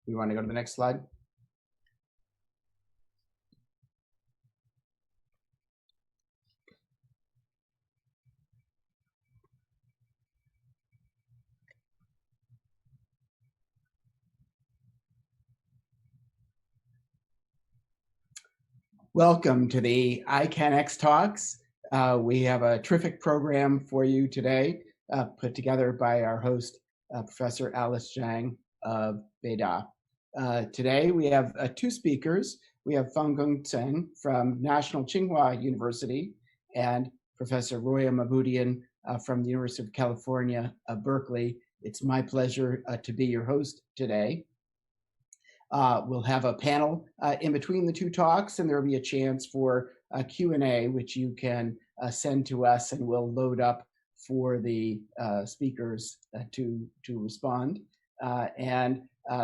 We want to go to the next slide. Welcome to the ICANX Talks. We have a terrific program for you today, put together by our host, Professor Alice Zhang of Beida. Today we have two speakers. We have Fangung Tseng from National Tsing-Hua University and Professor Roya Mabudian from the University of California, Berkeley. It's my pleasure to be your host today. We'll have a panel in between the two talks, and there will be a chance for a Q&A, which you can send to us, and we'll load up for the speakers to respond.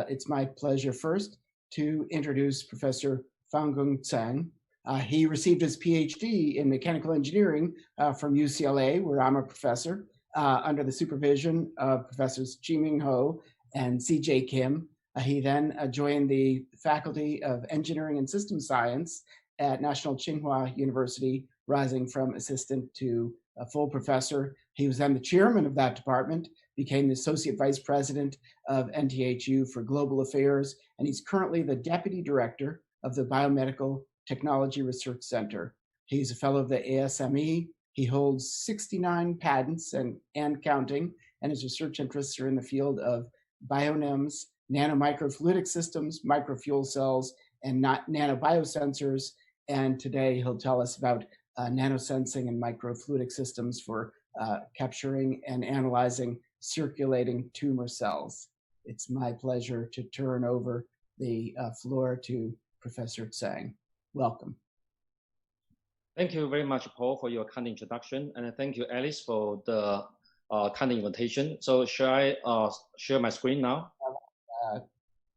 It's my pleasure first to introduce Professor Fangung Tseng. He received his PhD in mechanical engineering from UCLA, where I'm a professor, under the supervision of Professors Chi-Ming Ho and C.J. Kim. He then joined the Faculty of Engineering and System Science at National Tsing-Hua University, rising from assistant to a full professor. He was then the chairman of that department, became the associate vice president of NTHU for global affairs, and he's currently the deputy director of the Biomedical Technology Research Center. He's a fellow of the ASME. He holds 69 patents and counting, and his research interests are in the field of bionems, nano-micro-fluidic systems, microfuel cells, and nanobiosensors. And today he'll tell us about nano-sensing and micro-fluidic systems for capturing and analyzing circulating tumor cells. It's my pleasure to turn over the floor to Professor Tseng. Welcome. Thank you very much, Paul, for your kind introduction. And thank you, Alice, for the kind invitation. So shall I share my screen now?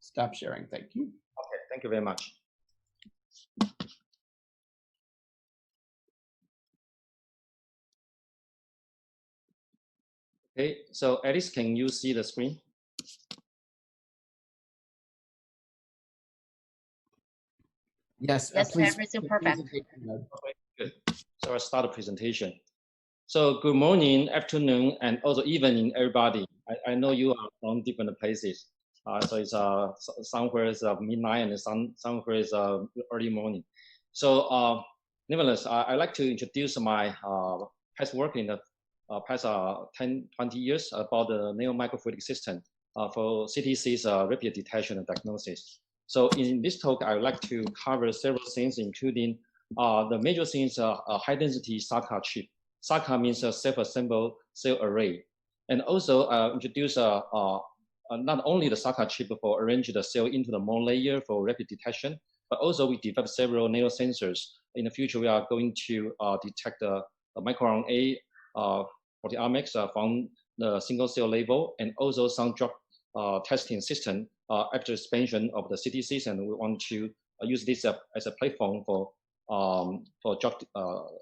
Stop sharing, thank you. Okay, thank you very much. Okay, so Alice, can you see the screen? Yes, please. Everything perfect. Okay, good. So I'll start the presentation. So good morning, afternoon, and also evening, everybody. I know you are from different places. So it's somewhere is midnight and somewhere is early morning. So nevertheless, I'd like to introduce my past work in the past 10, 20 years about the neo-micro-fluidic system for CTCs, rapid detection and diagnosis. So in this talk, I would like to cover several things, including the major things, high density SACA chip. SACA means a self-assembled cell array. And also introduce not only the SACA chip for arrange the cell into the monolayer for rapid detection, but also we developed several nano-sensors. In the future, we are going to detect the microRNA proteomics from the single cell level, and also some drug testing system after expansion of the CTCs, and we want to use this as a platform for drug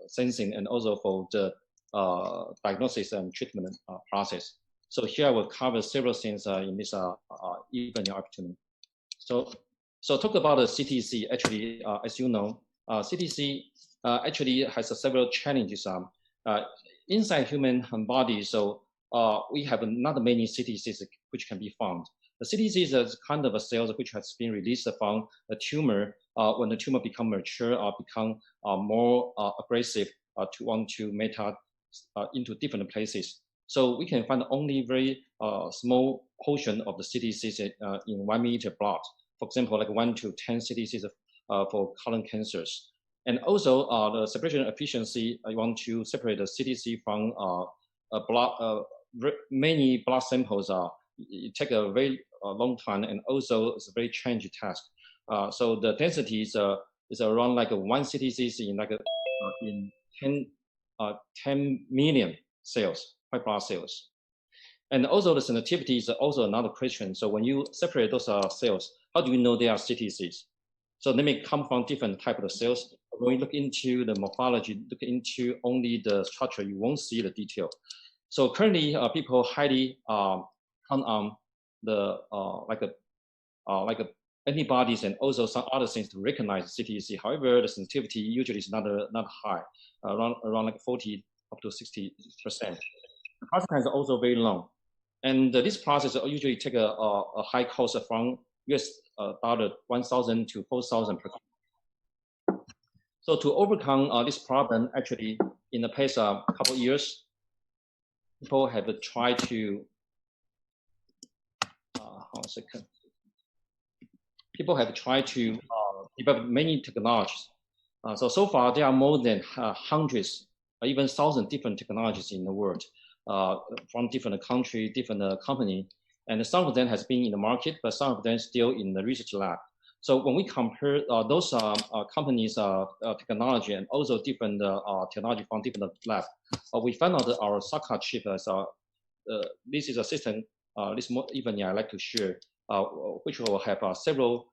sensing and also for the diagnosis and treatment process. So here I will cover several things in this evening afternoon. So talk about the CTC. Actually, as you know, CTC actually has several challenges inside human body. So we have not many CTCs which can be found. The CTC is kind of a cells which has been released from the tumor when the tumor become mature or become more aggressive to want to meta into different places. So we can find only very small portion of the CTCs in 1 meter block. For example, like 1 to 10 CTCs for colon cancers. And also the separation efficiency, I want to separate the CTC from many blood samples. It takes a very long time, and also it's a very challenging task. So the density is around like 1 CTC in like in 10 million cells, white blood cells. And also the sensitivity is also another question. So when you separate those cells, how do you know they are CTCs? So they may come from different type of cells. When you look into the morphology, look into only the structure, you won't see the detail. So currently, people highly count on the like antibodies and also some other things to recognize CTC. However, the sensitivity usually is not high, around like 40 up to 60%. The process time is also very long, and this process usually take a high cost from US dollar 1,000 to 4,000 per. So to overcome this problem, actually, in the past couple of years, people have tried to. Hold on a second. People have tried to develop many technologies. So far, there are more than hundreds, or even thousands different technologies in the world from different countries, different companies. And some of them has been in the market, but some of them still in the research lab. So when we compare those companies' technology and also different technology from different labs, we found out that our SACA chip is this is a system. This even I like to share, which will have several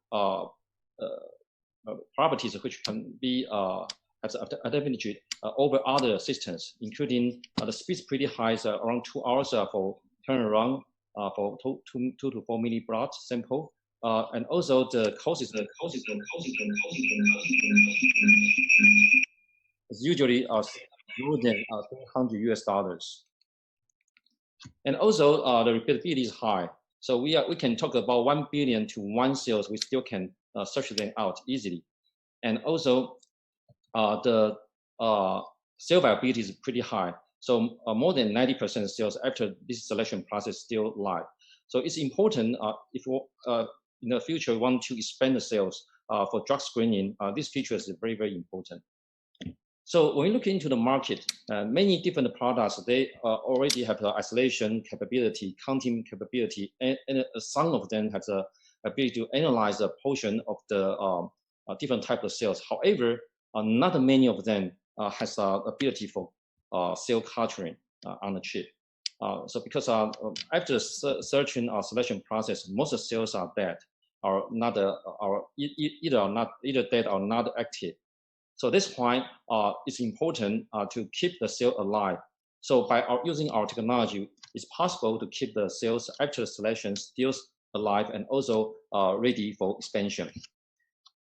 properties which can be has advantage over other systems, including the speed is pretty high, around 2 hours for turnaround for 2 to 4 milliblood sample, and also the cost is usually more than $300. And also the repeatability is high. So we can talk about 1 billion to 1 cells. We still can search them out easily. And also the cell viability is pretty high. So more than 90% of cells after this selection process still live. So it's important if in the future want to expand the cells for drug screening, this feature is very, very important. So when you look into the market, many different products, they already have the isolation capability, counting capability, and some of them have the ability to analyze a portion of the different type of cells. However, not many of them has ability for cell culturing on the chip. So because after searching or selection process, most of the cells are dead, or not, either dead or not active. So that's why it's important to keep the cell alive. So by using our technology, it's possible to keep the cells after the selection still alive and also ready for expansion.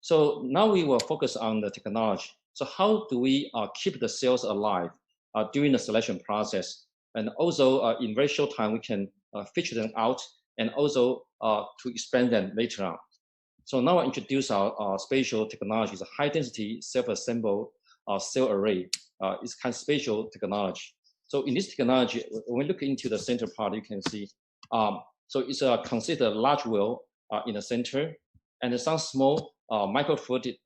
So now we will focus on the technology. So how do we keep the cells alive during the selection process? And also in very short time, we can filter them out and also to expand them later on. So now I introduce our spatial technology, the high density self-assembled cell array. It's kind of spatial technology. So in this technology, when we look into the center part, you can see, so it's considered large well in the center and some small micro-fluidic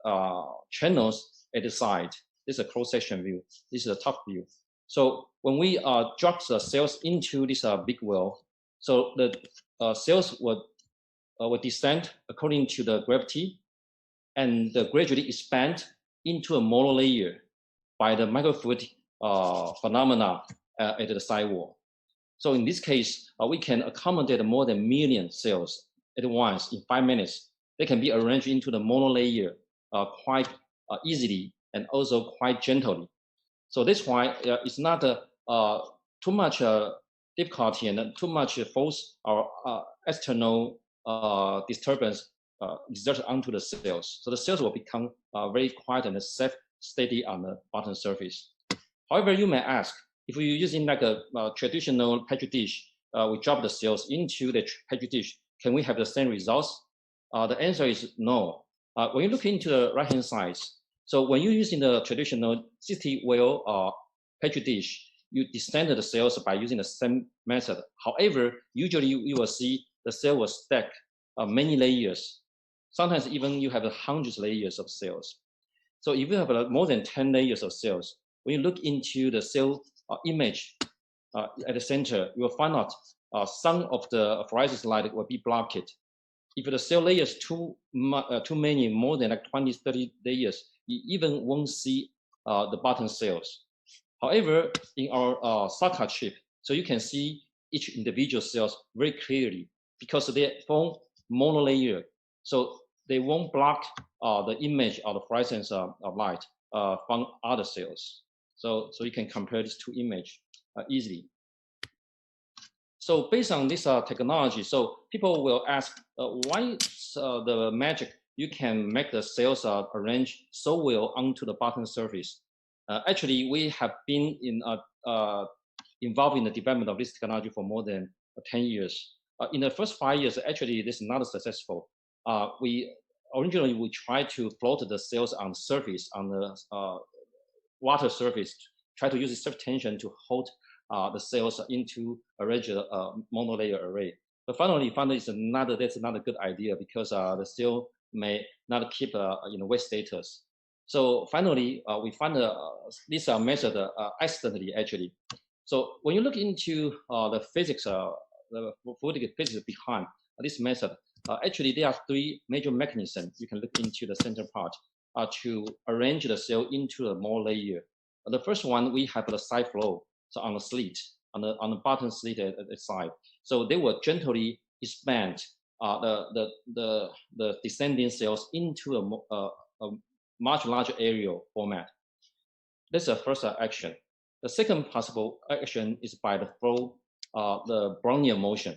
channels at the side. This is a cross-section view. This is a top view. So when we drop the cells into this big well, so the cells will descend according to the gravity and gradually expand into a monolayer by the micro-fluidic phenomena at the sidewall. So in this case, we can accommodate more than 1 million cells at once in 5 minutes. They can be arranged into the monolayer quite easily and also quite gently. So that's why it's not too much difficulty and too much force or external disturbance exerted onto the cells. So the cells will become very quiet and safe, steady on the bottom surface. However, you may ask, if we're using like a traditional petri dish, we drop the cells into the petri dish, can we have the same results? The answer is no. When you look into the right-hand side, so when you're using the traditional 60-well petri dish, you descend the cells by using the same method. However, usually you will see the cell will stack many layers. Sometimes even you have hundreds of layers of cells. So if you have more than 10 layers of cells, when you look into the cell image at the center, you will find out some of the fluorescence light will be blocked. If the cell layers too many, more than like 20, 30 layers, you even won't see the bottom cells. However, in our SACA chip, so you can see each individual cells very clearly because they form monolayer. So they won't block the image of the fluorescence of light from other cells. So you can compare these two images easily. So based on this technology, so people will ask, why the magic you can make the cells arrange so well onto the bottom surface? Actually, we have been involved in the development of this technology for more than 10 years. In the first 5 years, actually, this is not successful. Originally, we tried to float the cells on the surface, on the water surface, try to use the surface tension to hold the cells into a regular monolayer array. But finally, found that's not a good idea because the cell may not keep wet status. So finally, we found this method accidentally actually. So when you look into the physics, the fluidic physics behind this method, actually there are three major mechanisms you can look into the center part to arrange the cell into a more layer. The first one, we have the side flow, so on the slit, on the bottom slit at the side. So they will gently expand the descending cells into a much larger areal format. That's the first action. The second possible action is by the flow, the Brownian motion.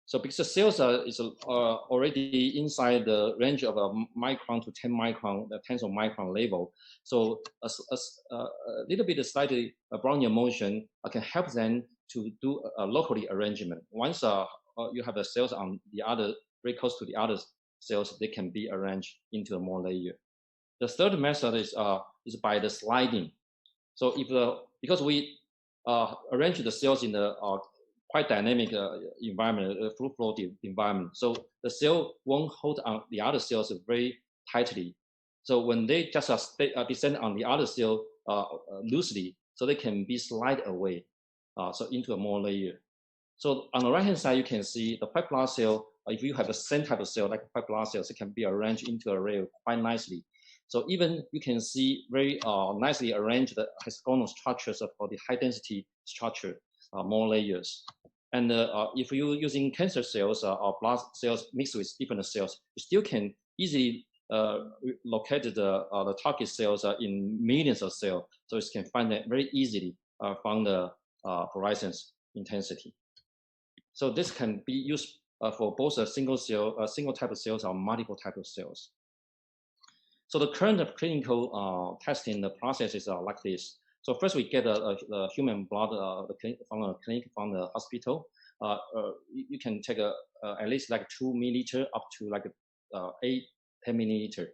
So because the cells is already inside the range of a micron to 10 micron, the tens of micron level. So a little bit of slightly Brownian motion can help them to do a locally arrangement. Once you have the cells on the other, very close to the other cells, they can be arranged into a more layer. The third method is by the sliding. So because we arrange the cells in the quite dynamic environment, fluid flow environment, so the cell won't hold on the other cells very tightly. So when they just descend on the other cell loosely, so they can be slide away, so into a more layer. So on the right hand side, you can see the white blood cell. If you have the same type of cell like white blood cells, it can be arranged into an array quite nicely. So even you can see very nicely arranged hexagonal structures for the high density structure, more layers. And if you're using cancer cells or blood cells mixed with different cells, you still can easily locate the target cells in millions of cells. So you can find that very easily from the fluorescence intensity. So this can be used for both a single type of cells or multiple type of cells. So the current clinical testing the process is like this. So first we get the human blood from the clinic, from the hospital. You can take at least like 2 milliliter up to like 8-10 milliliter.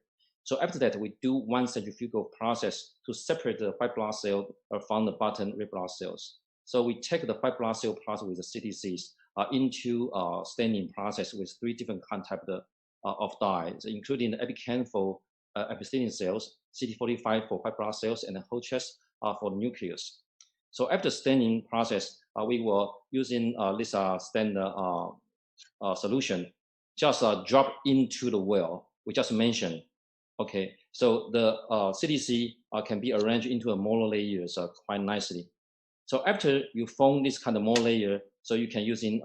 So after that, we do one centrifugal process to separate the white blood cell from the bottom red blood cells. So we take the white blood cell process with the CTCs into staining process with 3 different types of dyes, including the EpCAM for epithelial cells, CD45 for white blood cells, and the whole chest for the nucleus. So after staining process, we were using this standard solution, just drop into the well we just mentioned. Okay, so the CTC can be arranged into a monolayers quite nicely. So after you form this kind of monolayer, so you can use in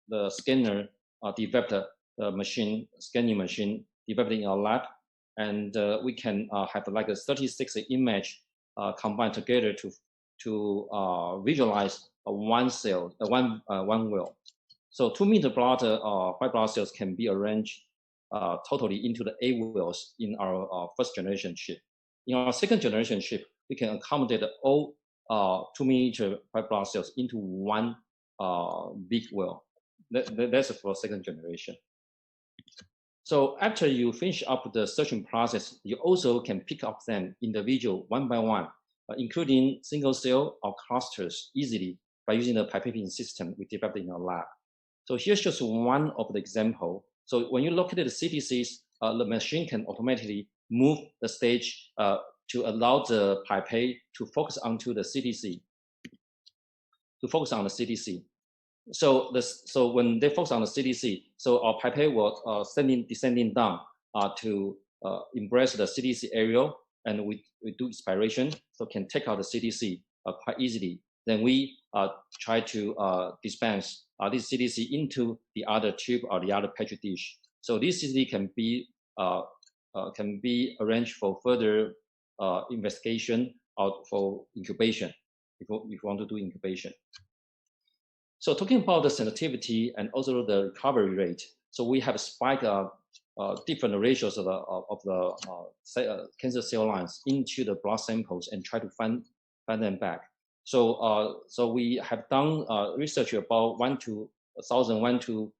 the scanner developed machine, scanning machine developed in our lab, and we can have like a 36 image combined together to visualize one cell, one well. So 2 meter blood white blood cells can be arranged totally into the 8 wells in our first generation chip. In our second generation chip, we can accommodate all 2 meter white blood cells into one big well. That's for second generation. So after you finish up the searching process, you also can pick up them individual one by one, including single cell or clusters easily by using the pipetting system we developed in our lab. So here's just one of the example. So when you look at the CTCs, the machine can automatically move the stage to allow the pipette to focus onto the CTC, to focus on the CTC. So when they focus on the CTC, so our pipette will descending down to embrace the CTC area, and we do expiration, so can take out the CTC quite easily. Then we try to dispense this CTC into the other tube or the other petri dish. So this CTC can be arranged for further investigation or for incubation if you want to do incubation. So talking about the sensitivity and also the recovery rate, so we have spiked different ratios of the cancer cell lines into the blood samples and try to find them back. So so we have done research about 1 to 1,000, 1 to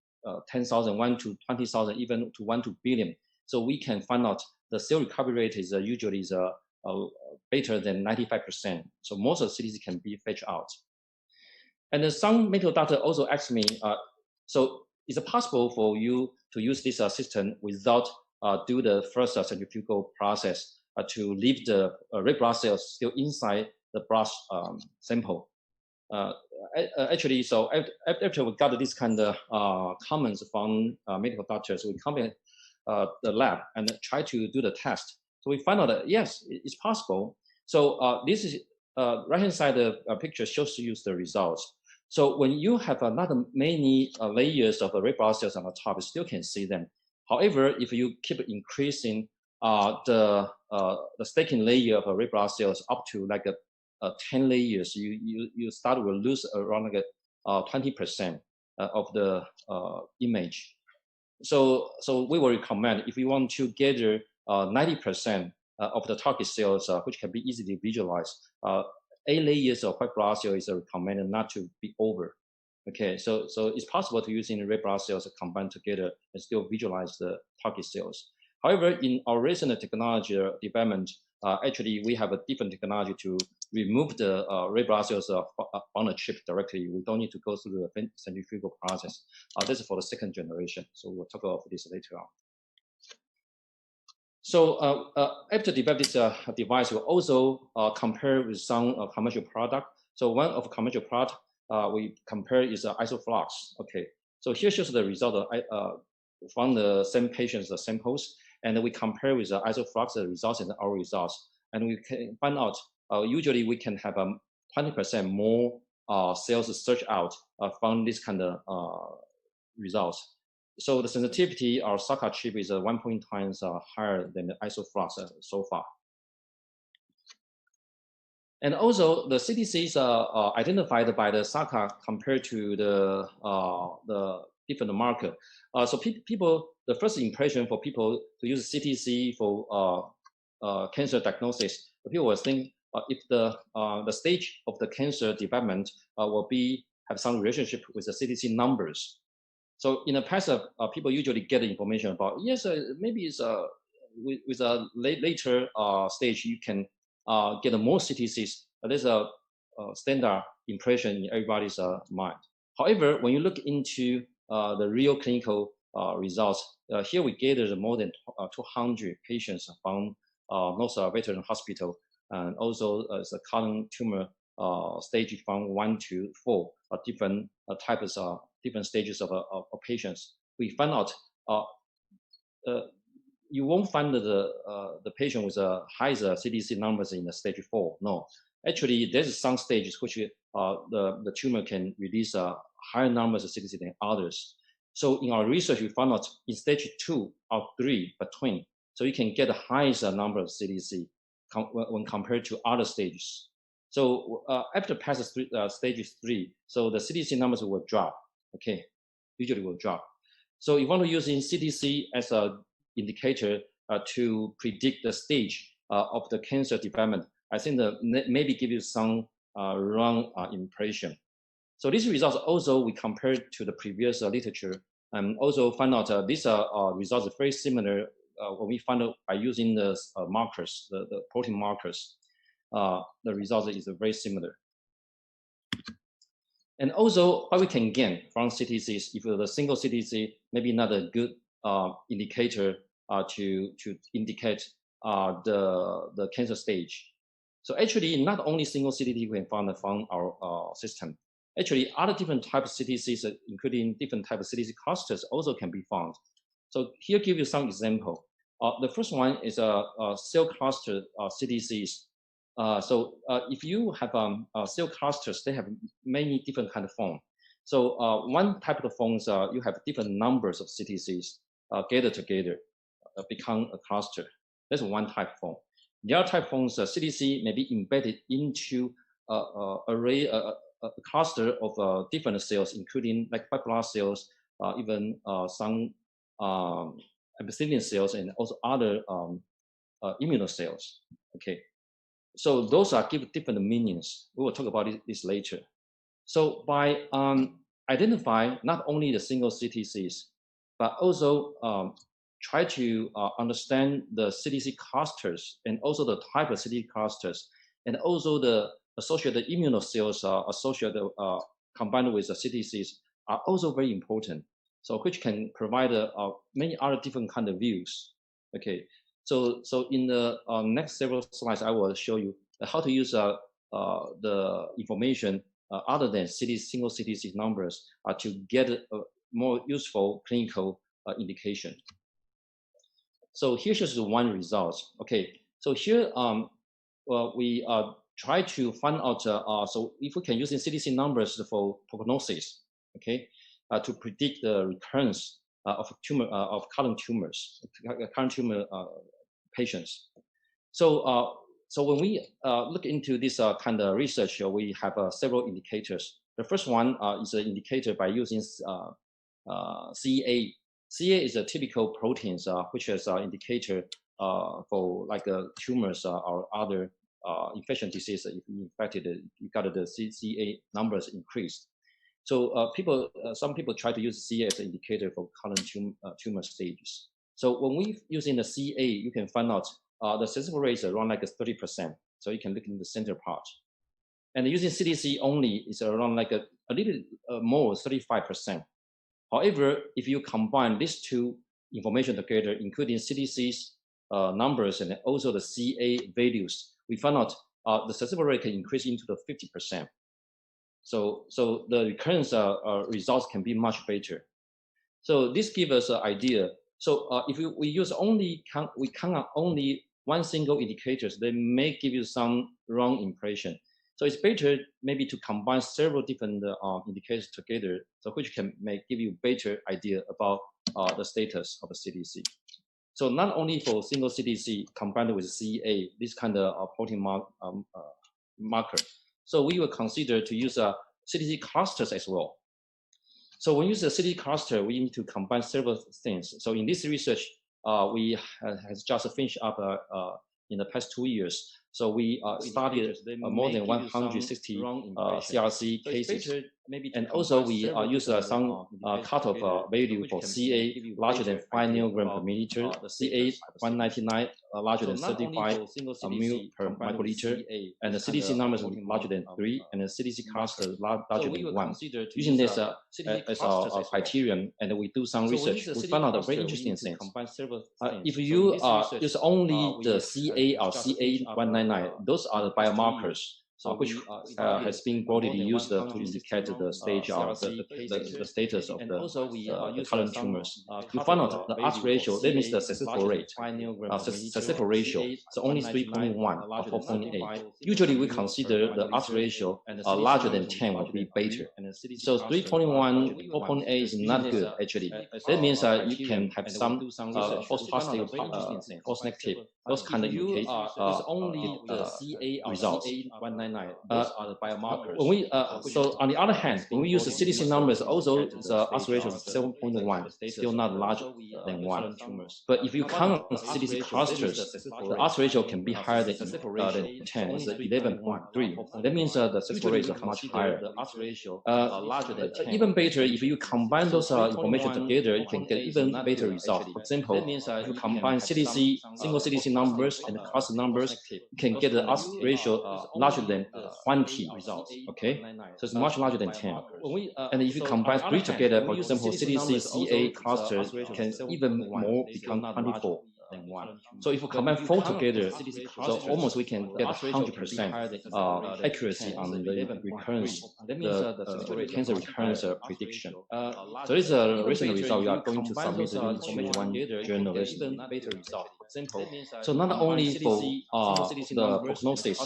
10,000, 1 to 20,000, even to 1 to billion. So we can find out the cell recovery rate is usually better than 95%. So most of the CTC can be fetched out. And then some medical doctor also asked me, so is it possible for you to use this system without do the first centrifugal process to leave the red blood cells still inside the blood sample? Actually, so after we got this kind of comments from medical doctors, we come in the lab and try to do the test. So we find out that yes, it's possible. So this is right-hand side of the picture shows you the results. So when you have not many layers of red blood cells on the top, you still can see them. However, if you keep increasing the stacking layer of red blood cells up to like 10 layers, you start to lose around like 20% of the image. So we will recommend if you want to gather 90% of the target cells, which can be easily visualized, 8 layers of white blood cell is recommended not to be over. Okay, so it's possible to use in red blood cells combined together and still visualize the target cells. However, in our recent technology development, actually we have a different technology to remove the red blood cells on a chip directly. We don't need to go through the centrifugal process. This is for the second generation. So we'll talk about this later on. So after develop this device, we'll also compare with some commercial product. So one of commercial product we compare is isoflux. Okay, so here shows the result from the same patients samples, and we compare with the isoflux results and our results, and we can find out usually we can have 20% more cells search out from this kind of results. So the sensitivity of SACA chip is 1 times higher than the isoflux so far. And also the CTCs are identified by the SACA compared to the different marker. So people, the first impression for people to use CTC for cancer diagnosis, people will think if the stage of the cancer development will have some relationship with the CTC numbers. So in the past, people usually get information about, yes, maybe it's with a later stage, you can get more CTCs. There's a standard impression in everybody's mind. However, when you look into the real clinical results, here we gathered more than 200 patients from North Veteran Hospital, and also the colon tumor stage from 1 to 4, different types of different stages of patients. We found out you won't find the patient with the highest CTC numbers in the stage 4. No, actually there's some stages which the tumor can release higher numbers of CTC than others. So in our research, we found out in stage 2 or 3 between, so you can get the highest number of CTC when compared to other stages. So after past stages 3, so the CTC numbers will drop. Okay, usually will drop. So you want to use in CTC as an indicator to predict the stage of the cancer development. I think that maybe give you some wrong impression. So these results also we compared to the previous literature, and also find out these results are very similar when we find out by using the markers, the protein markers. The result is very similar. And also what we can gain from CTCs, if the single CTC maybe not a good indicator to indicate the cancer stage. So actually not only single CTC we can find from our system. Actually other different types of CTCs, including different types of CTC clusters, also can be found. So here give you some example. The first one is a cell cluster CTCs. So if you have cell clusters, they have many different kind of form. So one type of forms, you have different numbers of CTCs gathered together, become a cluster. That's one type form. The other type forms, CTC may be embedded into array, cluster of different cells, including like white blood cells, even some epithelial cells, and also other immunocells. Okay, so those are give different meanings. We will talk about this later. So by identify not only the single CTCs, but also try to understand the CTC clusters and also the type of CTC clusters, and also the associated immunocells associated combined with the CTCs are also very important. So which can provide many other different kind of views. Okay, so in the next several slides, I will show you how to use the information other than single CTC numbers to get a more useful clinical indication. So here's just one result. Okay, so here we try to find out. So if we can use CTC numbers for prognosis, okay, to predict the recurrence of tumor of current tumors, current tumor patients. So so when we look into this kind of research, we have several indicators. The first one is an indicator by using CA. CA is a typical proteins which is an indicator for like tumors or other infection disease. If you infected, you got the CA numbers increased. So some people try to use CA as an indicator for current tumor stages. So when we using the CA, you can find out the successful rate is around like 30%. So you can look in the center part. And using CTC only is around like a little more, 35%. However, if you combine these two information together, including CTC's numbers and also the CA values, we found out the successful rate can increase into the 50%. So the recurrence results can be much better. So this gives us an idea. So if we use only we count on only one single indicators, they may give you some wrong impression. So it's better maybe to combine several different indicators together, so which can give you better idea about the status of a CTC. So not only for single CTC combined with CA, this kind of protein marker. So we will consider to use CTC clusters as well. So when you use a CTC cluster, we need to combine several things. So in this research, we has just finished up in the past 2 years. So we studied more than 160 CRC cases. And also we use some cutoff value for CA larger than 5 nanogram per milliliter, CA 199 larger than 35 ml per microliter, and the CTC numbers larger than 3, and the CTC cluster larger than 1. Using this as our criterion, and we do some research, we found out a very interesting thing. If you use only the CA or CA 199, those are the biomarkers which has been broadly used to indicate the stage of the status of the current tumors. You find out the odds ratio, that means the successful rate. Successful ratio is only 3.1 or 4.8. Usually we consider the odds ratio larger than 10 would be better. So 3.1, 4.8 is not good actually. That means you can have some false positive, false negative, those kind of results. Those are the biomarkers. When we, so on the other hand, when we use the CTC numbers, also the odds ratio is 7.1, still not larger than 1. But if you count on CTC clusters, the odds ratio can be higher than 10, it's 11.3. That means the successful rate is much higher. The odds ratio larger than 10. Even better, if you combine those information together, you can get even better results. For example, if you combine CTC, single CTC numbers and cluster numbers, you can get the odds ratio larger than 20 results, okay? So it's much larger than 10. And if you combine 3 together, for example, CTC, CA clusters can even more become 24 than 1. So if you combine 4 together, so almost we can get 100% accuracy on the recurrence, the cancer recurrence prediction. So this is a recent result we are going to submit into one journal. There's even better result. So not only for the prognosis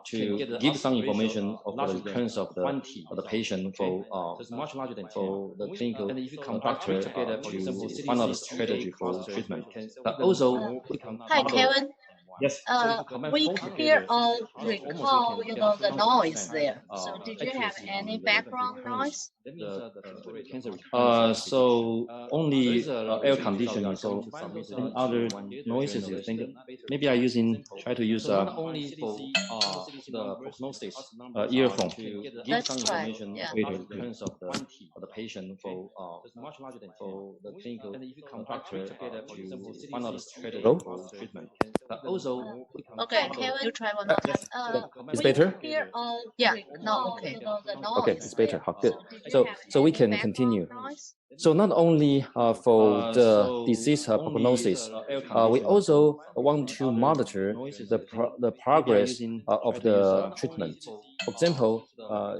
to give some information of the recurrence of the patient for the clinical doctor to find out the strategy for treatment, but also Hi, Kevin. Yes. We clear all recall, the noise there. So did you have any background noise? So only air conditioning. So any other noises you think? Maybe I try to use only for the prognosis earphone to give some information in terms of the patient for the clinical doctor to find out the strategy for treatment. Also, okay, can you try one more time? It's better? Yeah, no, okay. Okay, it's better. Good. So we can continue. So not only for the disease prognosis, we also want to monitor the progress of the treatment. For example,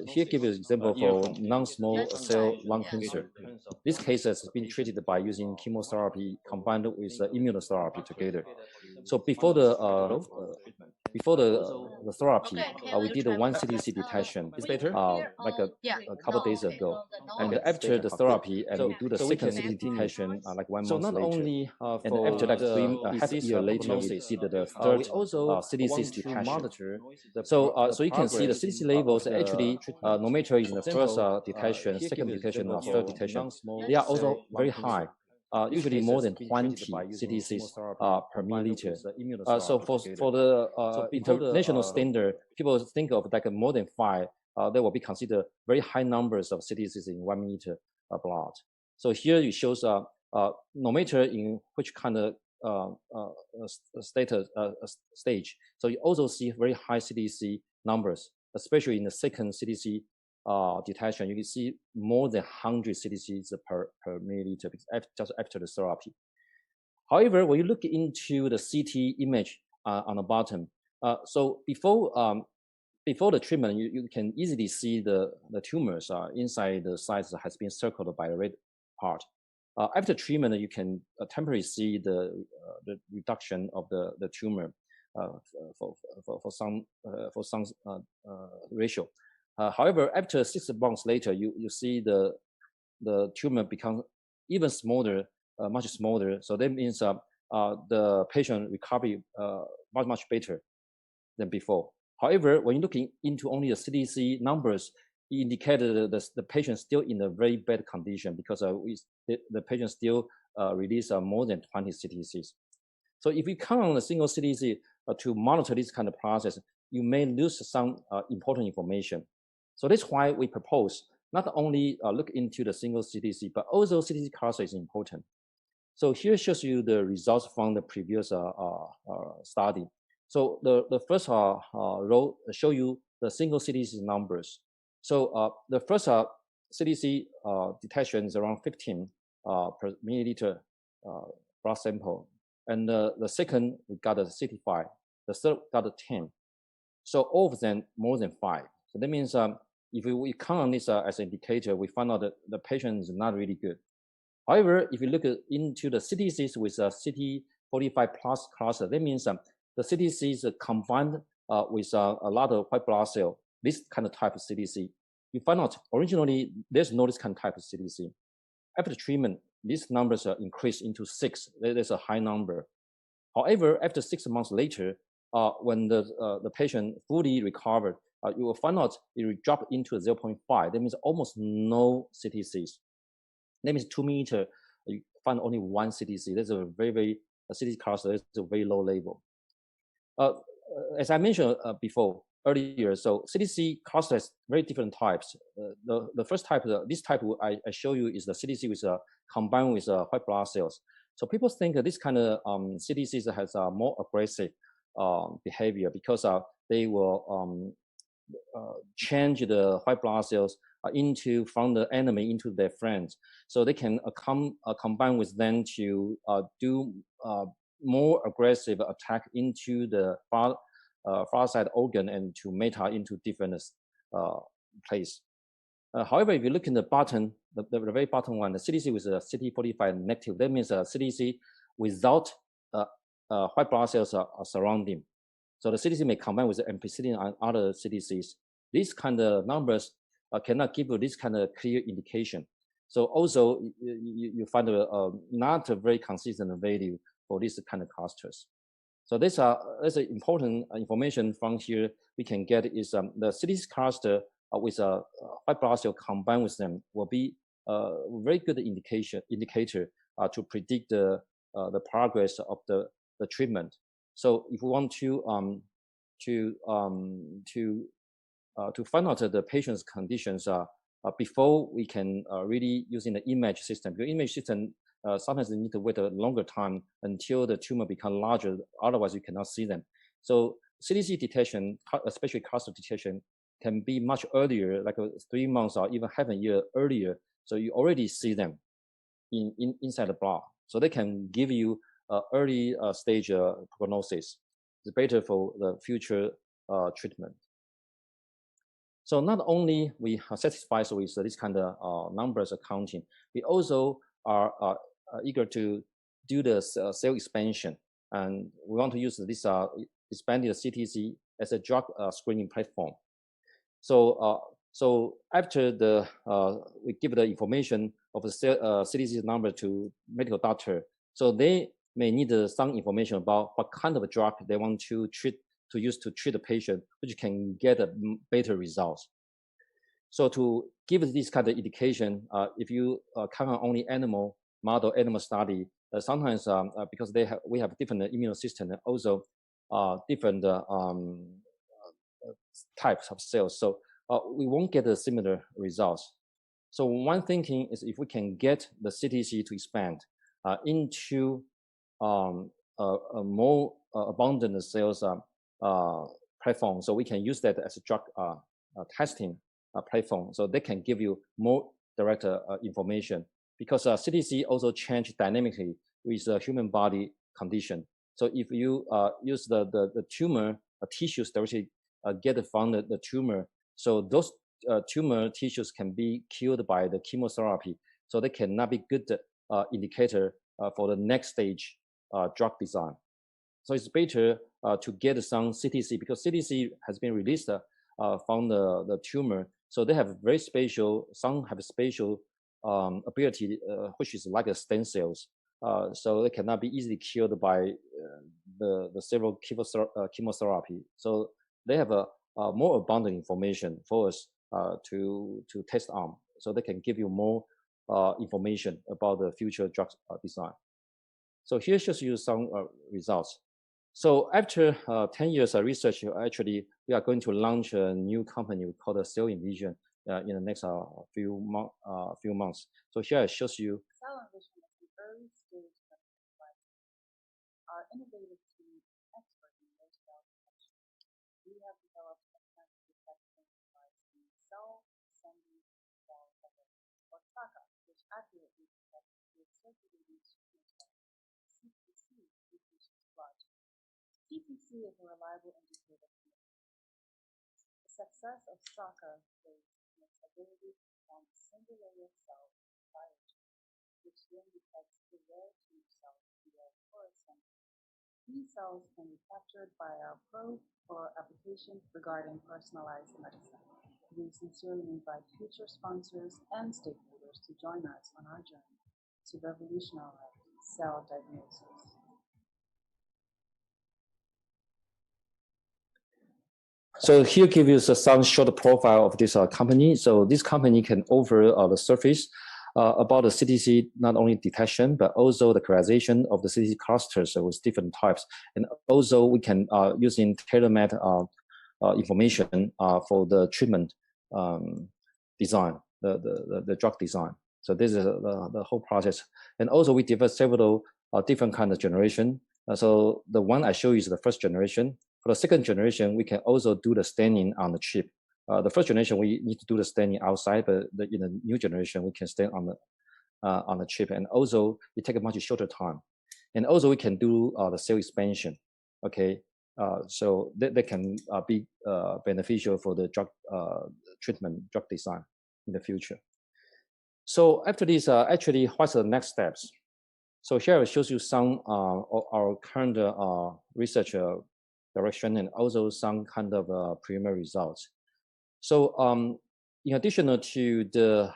here give you an example for non-small cell lung cancer. This case has been treated by using chemotherapy combined with immunotherapy together. So before the therapy, we did a one CTC detection. It's better. Like a couple days ago, and after the therapy, and we do the second CTC detection like 1 month later. Only and after like half a year later, we did the third CTC detection. So you can see the CTC levels actually, no matter in the first detection, second detection, or third detection, they are also very high. Usually more than 20 CTCs per milliliter. So for the international standard, people think of like more than 5. They will be considered very high numbers of CTCs in 1 milliliter blood. So here it shows no matter in which kind of stage. So you also see very high CTC numbers, especially in the second CTC detection. You can see more than 100 CTCs per milliliter just after the therapy. However, when you look into the CT image on the bottom, so before the treatment, you can easily see the tumors inside the sites has been circled by the red part. After treatment, you can temporarily see the reduction of the tumor for some ratio. However, after 6 months later, you see the tumor become even smaller, much smaller. So that means the patient recovery much better than before. However, when you're looking into only the CTC numbers, it indicated the patient still in a very bad condition because the patient still release more than 20 CTCs. So if you count on a single CTC to monitor this kind of process, you may lose some important information. So that's why we propose not only look into the single CTC, but also CTC cluster is important. So here shows you the results from the previous study. So the first row show you the single CTC numbers. So the first CTC detection is around 15 per milliliter blood sample. And the second, we got a 65. The third got a 10. So all of them more than 5. So that means if we count on this as an indicator, we find out that the patient is not really good. However, if you look into the CTCs with a CD45 plus cluster, that means the CTCs combined with a lot of white blood cell, this kind of type of CTC. You find out originally there's no this kind of type of CTC. After treatment, these numbers are increased into 6. That's a high number. However, after 6 months later, when the patient fully recovered, you will find out it will drop into 0.5. That means almost no CTCs. That means 2 milliliter, you find only 1 CTC. That's a very CTC cluster. That's a very low level. As I mentioned earlier, so CTC cluster has very different types. The first type, this type I show you is the CTC with combined with white blood cells. So people think that this kind of CTCs has a more aggressive behavior because they will change the white blood cells from the enemy into their friends. So they can combine with them to do more aggressive attack into the far side organ and to meta into different place. However, if you look in the bottom, the very bottom one, the CTC with a CD45 negative, that means a CTC without white blood cells are surrounding. So the CTC may combine with the ampicillin and other CTCs. These kind of numbers cannot give you this kind of clear indication. So also you find not a very consistent value for these kind of clusters. So this is important information from here we can get is the CTC cluster with a white blood cell combined with them will be a very good indicator to predict the progress of the treatment. So if we want to find out the patient's conditions before we can really using the image system, because image system sometimes you need to wait a longer time until the tumor becomes larger, otherwise you cannot see them. So CTC detection, especially cluster detection, can be much earlier, like 3 months or even half a year earlier. So you already see them inside the blood. So they can give you early stage prognosis. It's better for the future treatment. So not only we are satisfied with this kind of numbers accounting, we also are eager to do the cell expansion. And we want to use this expanded CTC as a drug screening platform. So so after we give the information of the CTC number to medical doctor, so they may need some information about what kind of a drug they want to use to treat the patient, which can get a better results. So to give this kind of indication, if you count on only animal model, animal study, sometimes because we have different immune system and also different types of cells, so we won't get a similar results. So one thinking is if we can get the CTC to expand into a more abundant cells platform, so we can use that as a drug testing platform, so they can give you more direct information, because CTC also change dynamically with the human body condition. So if you use the tumor tissues directly get from the tumor, so those tumor tissues can be killed by the chemotherapy, so they cannot be good indicator for the next stage drug design. So it's better to get some CTC, because CTC has been released from the tumor, so they have very special, some have special ability, which is like a stem cells, so they cannot be easily killed by the several chemotherapy. So they have a more abundant information for us to test on, so they can give you more information about the future drug design. So here shows you some results. So after 10 years of research, actually we are going to launch a new company we call the Cell Envision in the next few months. So here it shows you. Cell Envision is an early stage clinical device. Our innovative team is expert in low cell detection. We have developed a cancer detection device in cell-sending cell coverage, or SACA, which accurately detects the circulating tumor cells, CTC, decreases blood. CTC is a reliable indicator of the success of SACA is in its ability to form a single layer cell biochip, which then detects the rare tumor cells via fluorescence. These cells can be captured by our probe for applications regarding personalized medicine. We sincerely invite future sponsors and stakeholders to join us on our journey to revolutionize cell diagnosis. So here gives you some short profile of this company. So this company can offer the surface about the CTC, not only detection, but also the characterization of the CTC clusters with different types. And also we can using tailor-made information for the treatment design, the drug design. So this is the whole process. And also we developed several different kind of generation. So the one I show you is the first generation. For the second generation, we can also do the staining on the chip. The first generation, we need to do the staining outside, but in the new generation, we can stain on the chip. And also, it takes a much shorter time. And also, we can do the cell expansion. Okay, so that can be beneficial for the drug treatment, drug design in the future. So after this, actually, what's the next steps? So here it shows you some of our current research direction and also some kind of preliminary results. So in addition to the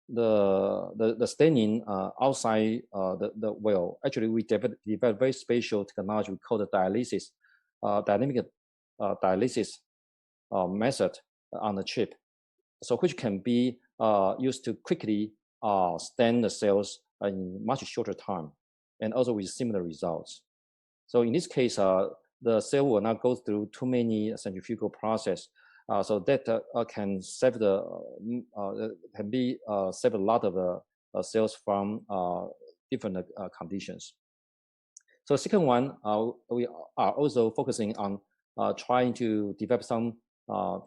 the staining outside the well, actually we developed very special technology we call the dialysis, dynamic dialysis method on the chip, so which can be used to quickly stain the cells in much shorter time, and also with similar results. So in this case, the cell will not go through too many centrifugal process, so that can save save a lot of cells from different conditions. So second one, we are also focusing on trying to develop some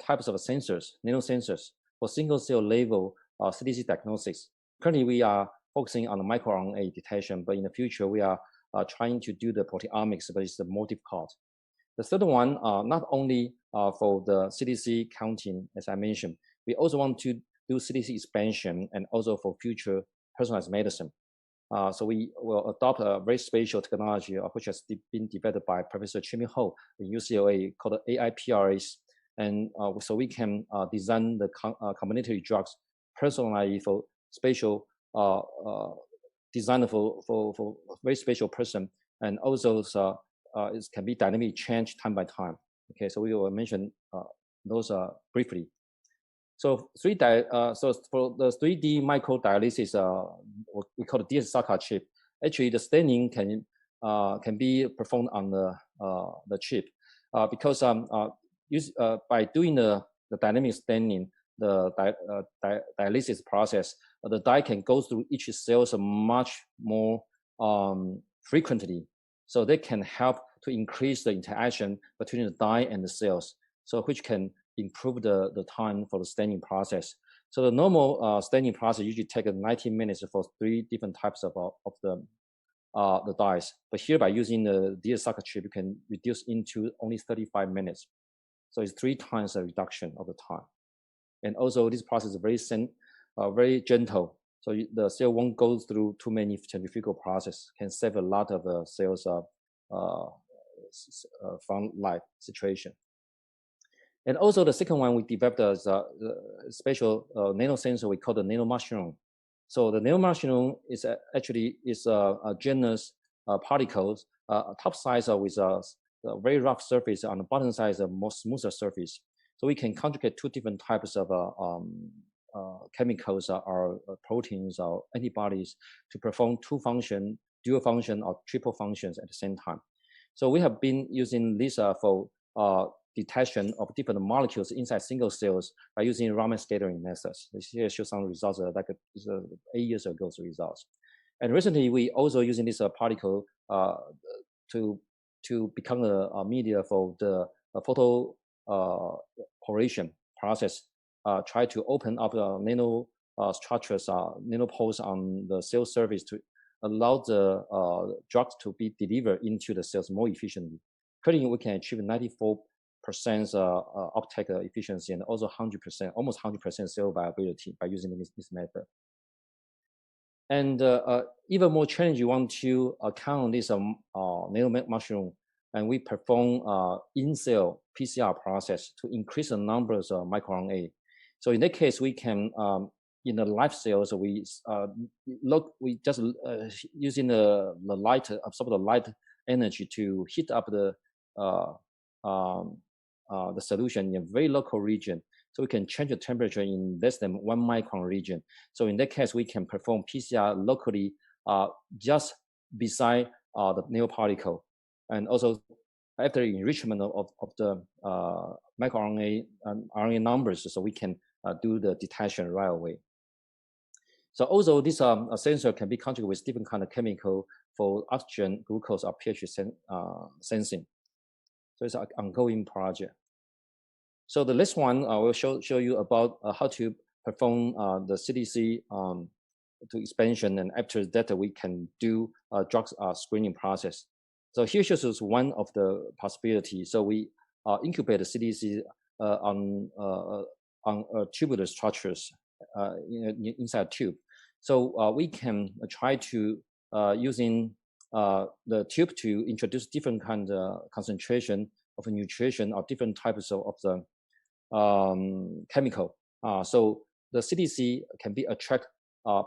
types of sensors, nano-sensors for single cell level CTC diagnosis. Currently, we are focusing on the microRNA detection, but in the future, we are trying to do the proteomics, but it's more difficult. The third one, not only for the CTC counting, as I mentioned, we also want to do CTC expansion and also for future personalized medicine. So we will adopt a very special technology which has been developed by Professor Tsing-Hua in UCLA called AIPRAs. And so we can design the combinatory drugs personalized for special, designed for very special person. And also it can be dynamically changed time by time. Okay, so we will mention those briefly. So so for the 3D microdialysis, we call it SACA chip. Actually, the staining can be performed on the chip because by doing the dynamic staining, the dialysis process, the dye can go through each cells much more frequently. So they can help to increase the interaction between the dye and the cells, so which can improve the time for the staining process. So the normal staining process usually takes 90 minutes for 3 different types of the dyes. But here, by using the SACA chip, you can reduce into only 35 minutes. So it's 3 times a reduction of the time. And also, this process is very gentle. So the cell won't go through too many centrifugal processes, can save a lot of cells from life situation. And also the second one we developed is a special nano-sensor we call the nano-mushroom. So the nano-mushroom is actually a genus particles, top size with a very rough surface, on the bottom side is a more smoother surface. So we can conjugate 2 different types of chemicals or proteins or antibodies to perform 2 functions, dual function or triple functions at the same time. So we have been using this for detection of different molecules inside single cells by using Raman scattering methods. Here shows some results like 8 years ago's results. And recently, we also using this particle to become a media for the photo poration process. Try to open up nano structures, nanopoles on the cell surface to allow the drugs to be delivered into the cells more efficiently. Currently, we can achieve 94% uptake efficiency and also 100%, almost 100% cell viability by using this method. And even more challenging, you want to count this nano-mushroom, and we perform in-cell PCR process to increase the numbers of microRNA. So in that case, we can, in the live cells, we just using the light, absorb the light energy to heat up the solution in a very local region. So we can change the temperature in less than 1 micron region. So in that case, we can perform PCR locally just beside the nanoparticle. And also after enrichment of the microRNA and RNA numbers, so we can do the detection right away. So also this sensor can be conjugated with different kind of chemical for oxygen, glucose, or pH sensing. So it's an ongoing project. So the next one I will show you about how to perform the CTC to expansion, and after that we can do drugs screening process. So here shows us one of the possibilities. So we incubate the CTC on tubular structures inside a tube. So we can try to using the tube to introduce different kind of concentration of nutrition or different types of the chemical. So the CTC can be attract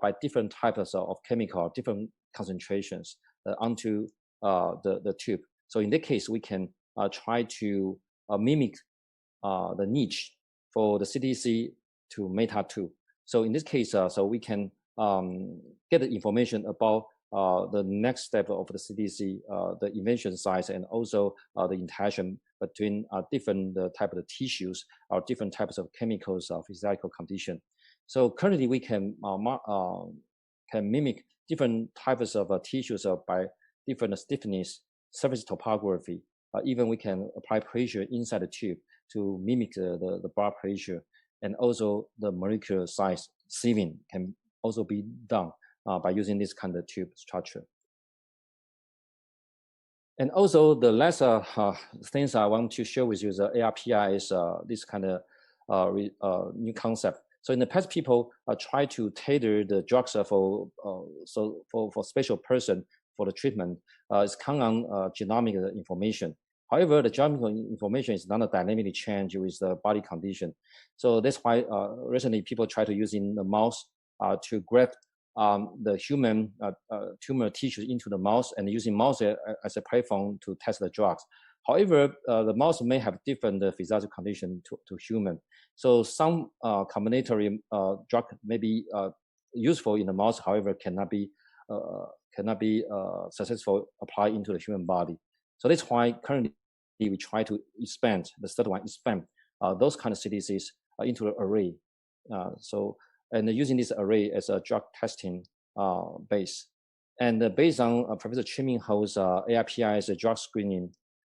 by different types of chemical, different concentrations onto the tube. So in that case, we can try to mimic the niche for the CTC to meta-2. So in this case, so we can get the information about the next step of the CTC, the invention size, and also the interaction between different type of tissues or different types of chemicals of physical condition. So currently we can mimic different types of tissues by different stiffness, surface topography. Even we can apply pressure inside the tube to mimic the blood pressure, and also the molecular size sieving can also be done by using this kind of tube structure. And also the last things I want to share with you, the ARPI is this kind of new concept. So in the past, people try to tailor the drugs for special person for the treatment. It's count on genomic information. However, the genomic information is not dynamically changed with the body condition. So that's why recently people try to use in the mouse to grab the human tumor tissue into the mouse and using mouse as a platform to test the drugs. However, the mouse may have different physiological condition to human. So some combinatory drug may be useful in the mouse, however, cannot be successful applied into the human body. So that's why currently we try to expand, the third one, expand those kind of CTCs into the array. And using this array as a drug testing base. And based on Professor Tsing-Hua's ARPI as a drug screening,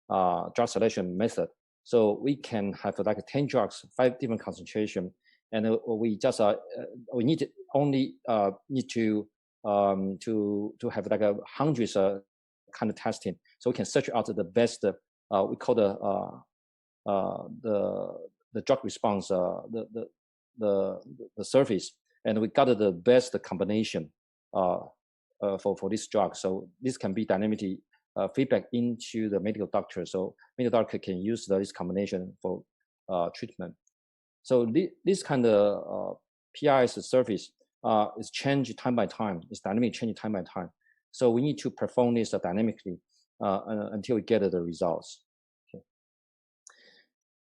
drug selection method, so we can have like 10 drugs, 5 different concentration, and we just we need only need to have like hundreds kind of testing, so we can search out the best. We call the drug response, the surface, and we got the best combination for this drug. So this can be dynamically feedback into the medical doctor. So medical doctor can use this combination for treatment. So this kind of PI's surface is changed time by time. It's dynamically changing time by time. So we need to perform this dynamically until we get the results. Okay.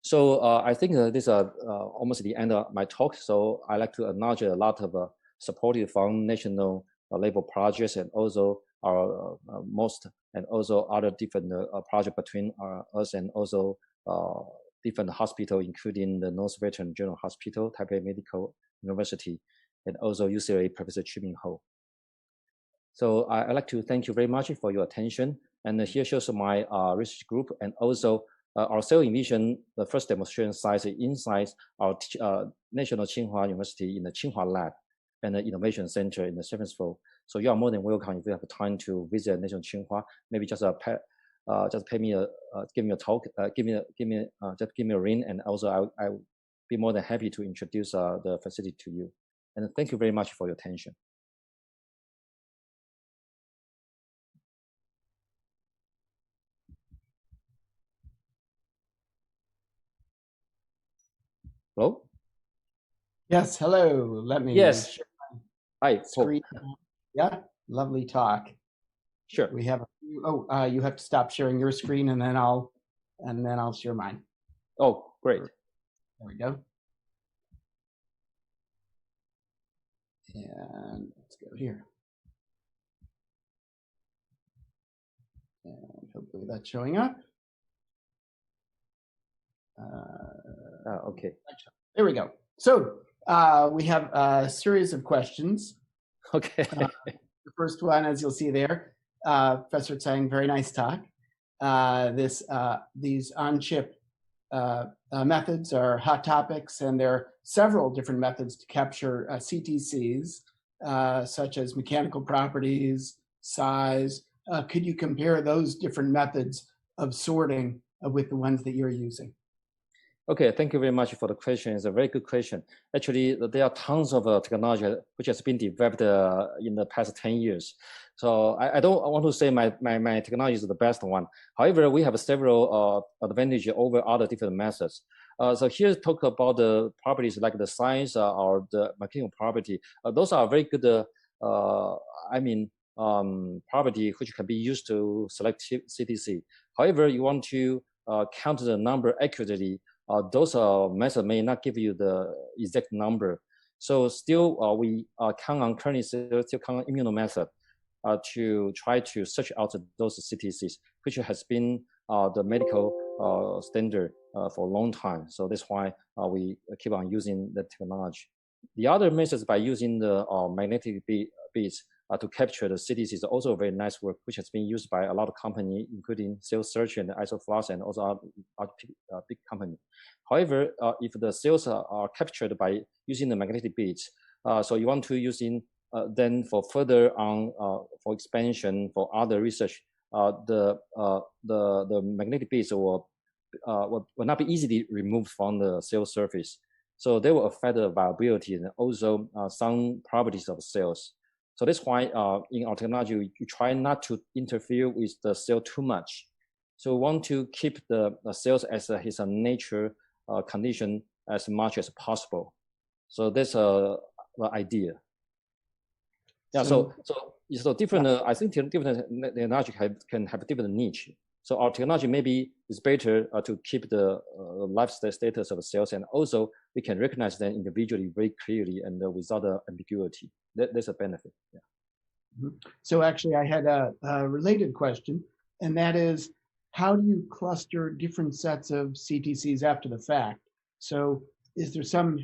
So I think this is almost the end of my talk. So I like to acknowledge a lot of supported from national level projects and also our most and also other different projects between us and also different hospitals, including the North Veteran General Hospital, Taipei Medical University, and also UCLA Professor Tsing-Hua. So I'd like to thank you very much for your attention. And here shows my research group, and also our cell emission, the first demonstration site inside our National Tsing-Hua University in the Tsing-Hua lab and the Innovation Center in the 7th floor. So you are more than welcome if you have time to visit National Tsing-Hua. Maybe just give me a talk, just give me a ring, and also I'll be more than happy to introduce the facility to you. And thank you very much for your attention. Hello? Yes, hello. Let me Yes. share Hi. screen. Yeah, lovely talk. Sure. We have a few, you have to stop sharing your screen and then I'll share mine. Oh, great. There we go. And let's go here. And hopefully that's showing up. Okay. There we go. So we have a series of questions. Okay. The first one, as you'll see there, Professor Tseng, very nice talk. These on-chip methods are hot topics, and there are several different methods to capture CTCs, such as mechanical properties, size. Could you compare those different methods of sorting with the ones that you're using? Okay, thank you very much for the question. It's a very good question. Actually, there are tons of technology which has been developed in the past 10 years. So I don't want to say my technology is the best one. However, we have several advantages over other different methods. So here talk about the properties like the size or the mechanical property. Those are very good, property which can be used to select CTC. However, you want to count the number accurately. Those methods may not give you the exact number. So still, we currently still count on immuno method to try to search out those CTCs, which has been the medical standard for a long time. So that's why we keep on using the technology. The other methods by using the magnetic beads to capture the CTCs is also very nice work, which has been used by a lot of companies, including Cell Search and Isoflux and also other big companies. However, if the cells are captured by using the magnetic beads, so you want to use then for further on for expansion for other research, the magnetic beads will not be easily removed from the cell surface. So they will affect the viability and also some properties of cells. So that's why in our technology, we try not to interfere with the cell too much. So we want to keep the cells as his nature condition as much as possible. So that's the idea. Yeah. So different. I think different technology can have different niche. So our technology maybe is better to keep the life status of cells, and also we can recognize them individually very clearly and without ambiguity. That's a benefit. Yeah. Mm-hmm. So actually, I had a related question, and that is, how do you cluster different sets of CTCs after the fact? So is there some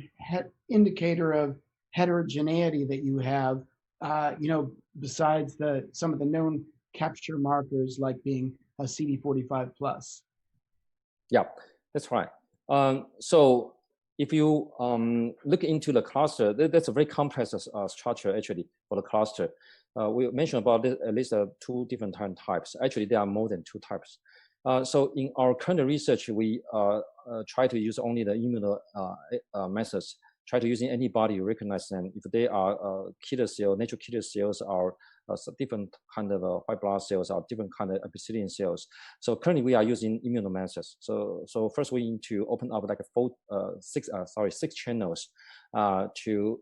indicator of heterogeneity that you have, besides some of the known capture markers like being a CD45 plus? Yeah, that's right. So if you look into the cluster, that's a very complex structure actually for the cluster. We mentioned about at least two different types. Actually, there are more than two types. So in our current research, we try to use only the immuno methods, try to using antibody recognize them. If they are killer cells, natural killer cells are different kind of white blood cells or different kind of epithelial cells. So currently we are using immuno methods. So first we need to open up like six channels to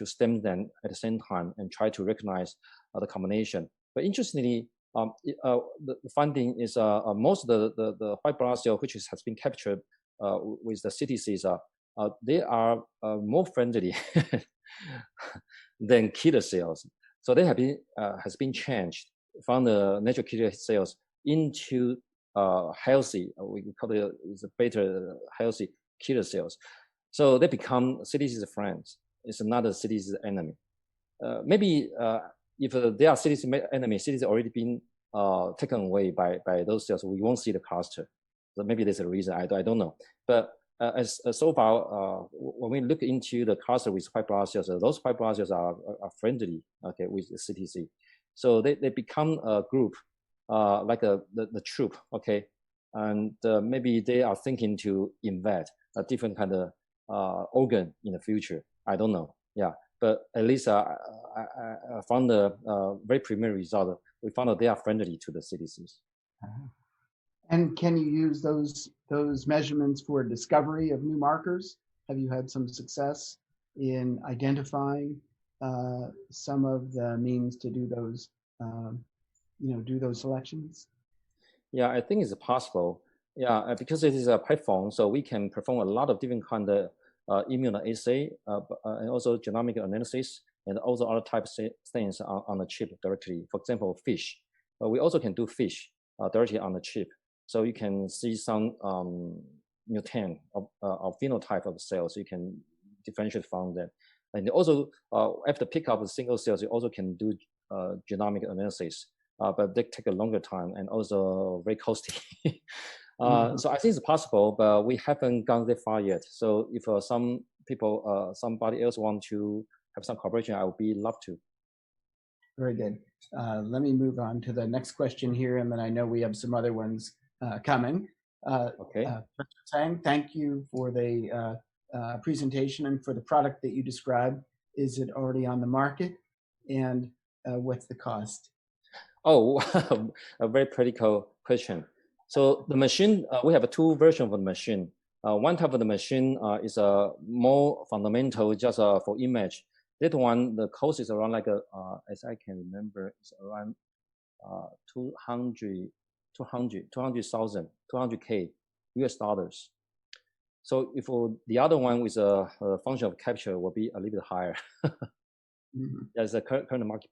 stem them at the same time and try to recognize the combination. But interestingly, the finding is most of the white blood cell which has been captured with the CTCs they are more friendly than killer cells. So they have been has been changed from the natural killer cells into healthy, we call it better healthy killer cells. So they become CTC's friends. It's another CTC's enemy. Maybe if they are CTC's enemy, CTC already been taken away by those cells, we won't see the cluster. So maybe there's a reason, I don't know. But as so far, when we look into the cluster with white blood cells, those white blood cells are friendly, okay, with the CTC. So they become a group, like the troop, okay, and maybe they are thinking to invade a different kind of organ in the future. I don't know, yeah. But at least I found the very preliminary result. We found that they are friendly to the CTCs. And can you use those measurements for discovery of new markers? Have you had some success in identifying some of the means to do those, do those selections? Yeah, I think it's possible. Yeah, because it is a platform, so we can perform a lot of different kind of immunoassay and also genomic analysis and also other types of things on the chip directly. For example, fish. We also can do fish directly on the chip. So you can see some mutant of phenotype of cells. You can differentiate from that. And also, after pick up the single cells, you also can do genomic analysis. But they take a longer time and also very costly. So I think it's possible, but we haven't gone that far yet. So if some people, somebody else want to have some cooperation, I would be love to. Very good. Let me move on to the next question here, and then I know we have some other ones coming. Okay. Professor Tseng, thank you for the presentation and for the product that you described. Is it already on the market, and what's the cost? Oh, a very critical question. So the machine, we have two versions of the machine. One type of the machine is more fundamental, just for image. That one, the cost is around like as I can remember, it's around 200K US dollars. So if the other one with a function of capture will be a little bit higher. That's the current market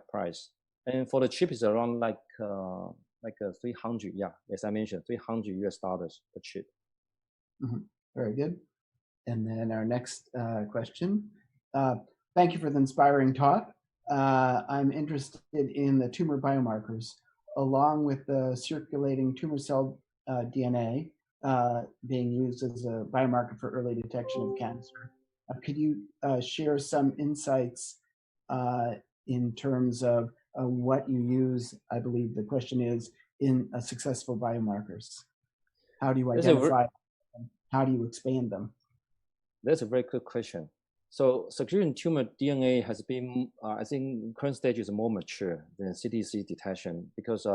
price. And for the chip is around like 300, yeah, as I mentioned, 300 US dollars per chip. Very good. And then our next question. Thank you for the inspiring talk. I'm interested in the tumor biomarkers, along with the circulating tumor cell DNA being used as a biomarker for early detection of cancer. Could you share some insights in terms of what you use, I believe the question is, in successful biomarkers? How do you identify them? How do you expand them? That's a very good question. So circulating tumor DNA has been, I think current stage is more mature than CTC detection because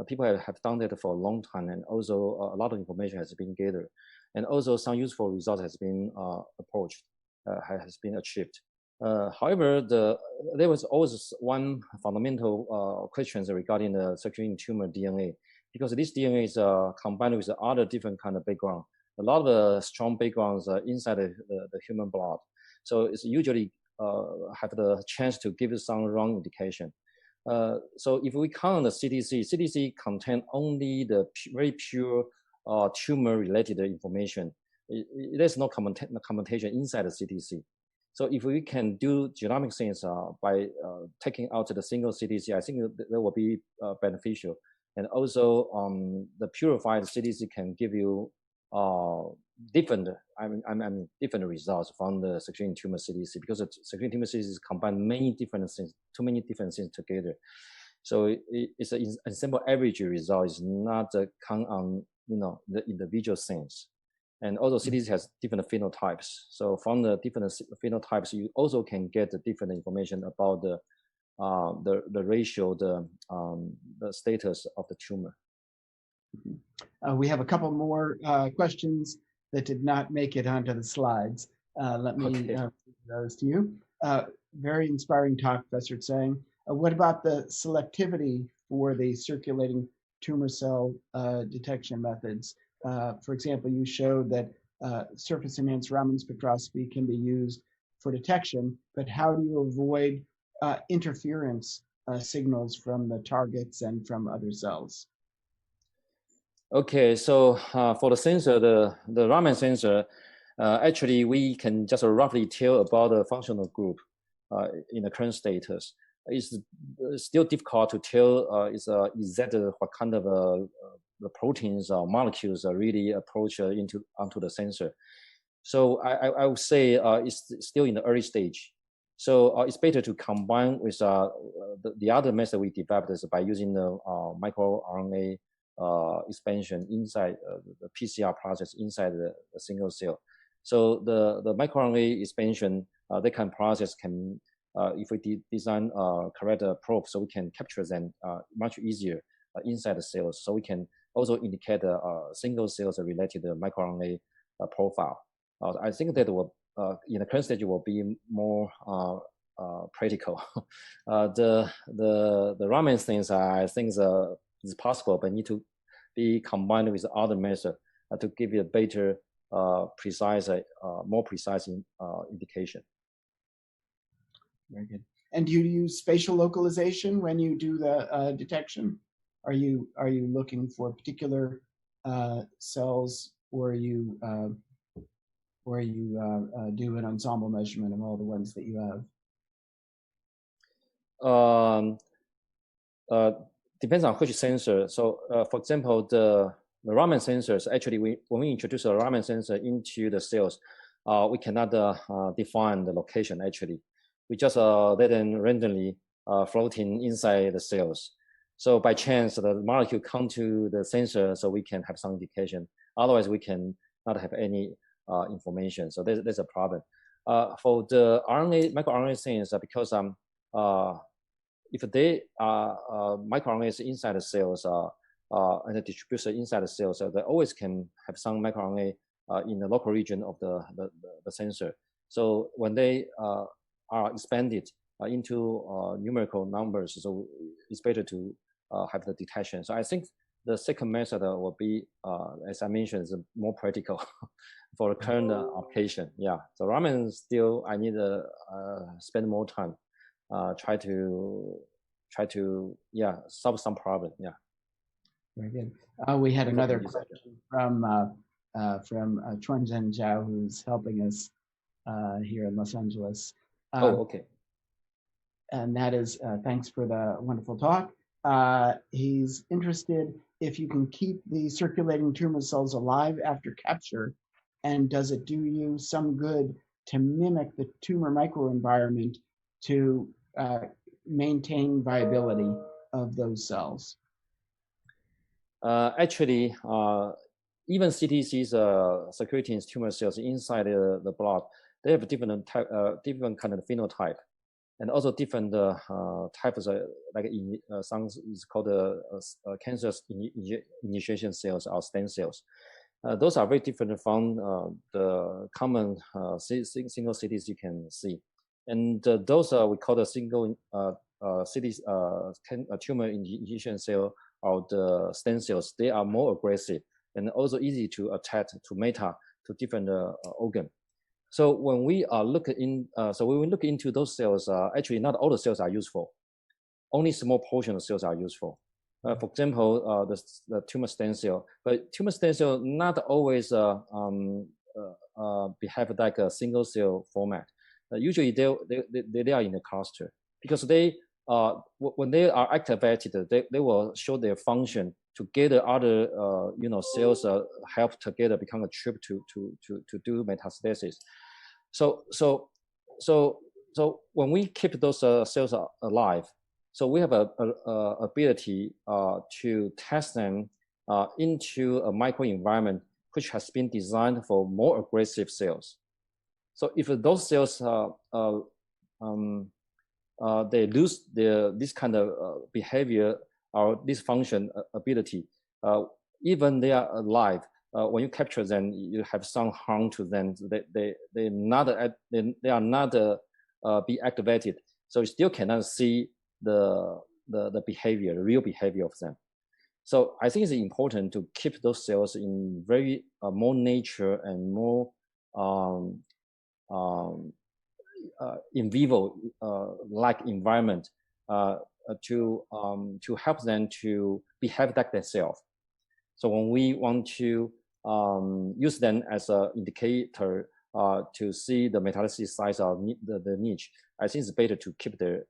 people have done that for a long time, and also a lot of information has been gathered. And also some useful results has been approached, has been achieved. However, there was always one fundamental question regarding the circulating tumor DNA, because this DNA is combined with other different kind of background. A lot of strong backgrounds inside the human blood. So it's usually have the chance to give some wrong indication. So if we count the CTC contain only the very pure tumor-related information. There's no commutation inside the CTC. So if we can do genomic things by taking out the single CTC, I think that will be beneficial. And also the purified CTC can give you different results from the circulating tumor CTC, because the circulating tumor CTC combine many different things, too many different things together. So it's a simple average result. It's not count on the individual things. And also CTC has different phenotypes. So from the different phenotypes, you also can get the different information about the ratio, the status of the tumor. We have a couple more questions that did not make it onto the slides. Let me read those to you. Very inspiring talk, Professor Tseng. What about the selectivity for the circulating tumor cell detection methods? For example, you showed that surface enhanced Raman spectroscopy can be used for detection, but how do you avoid interference signals from the targets and from other cells? Okay, so for the sensor, the Raman sensor, actually we can just roughly tell about the functional group in the current status. It's still difficult to tell is that what kind of the proteins or molecules are really approach onto the sensor. So I would say it's still in the early stage. So it's better to combine with the other method we developed is by using the microRNA expansion inside the PCR process inside the single cell. So the microRNA expansion, that kind of process can, if we design correct probe, so we can capture them much easier inside the cells. So we can also indicate single cells related to microRNA profile. I think that will, in the current stage, will be more practical. The Raman things, I think is possible, but need to be combined with other methods to give you a better, precise, more precise indication. Very good. And do you use spatial localization when you do the detection? Are you looking for particular cells, or you do an ensemble measurement of all the ones that you have? Depends on which sensor. So, for example, the Raman sensors, actually, when we introduce a Raman sensor into the cells, we cannot define the location, actually. We just let them randomly floating inside the cells. So by chance, the molecule come to the sensor, so we can have some indication. Otherwise, we can not have any information. So there's a problem. For the microRNA things, because if they microRNAs inside the cells and the distribution inside the cells, they always can have some microRNA in the local region of the sensor. So when they are expanded into numerical numbers, so it's better to have the detection. So I think the second method will be, as I mentioned, is more practical for the current application. Yeah. So Raman still, I need to spend more time, try to solve some problem. Yeah. Very good. We had another question from Chuanzhen Zhao, who's helping us here in Los Angeles. Okay. And that is, thanks for the wonderful talk. He's interested if you can keep the circulating tumor cells alive after capture, and does it do you some good to mimic the tumor microenvironment to maintain viability of those cells? Actually, even CTCs, circulating tumor cells inside the blood, they have different kind of phenotype, and also different types, like some is called cancer initiation cells or stem cells. Those are very different from the common single CTs you can see, and those we call the single tumor initiation cell or the stem cells. They are more aggressive and also easy to attach to to different organ. So when we look into those cells, actually not all the cells are useful. Only small portion of cells are useful. For example, the tumor stem cell, but tumor stem cell not always behave like a single cell format. Usually they are in a cluster, because they when they are activated, they will show their function together. Other cells help together become a trip to do metastasis. So when we keep those cells alive, so we have a ability to test them into a microenvironment which has been designed for more aggressive cells. So if those cells they lose this kind of behavior or this function ability, even they are alive, when you capture them, you have some harm to them. They are not be activated, so you still cannot see the behavior, the real behavior of them. So I think it's important to keep those cells in very more nature and more in vivo like environment to help them to behave like themselves. So when we want to use them as an indicator to see the metastasis size of the niche, I think it's better to keep the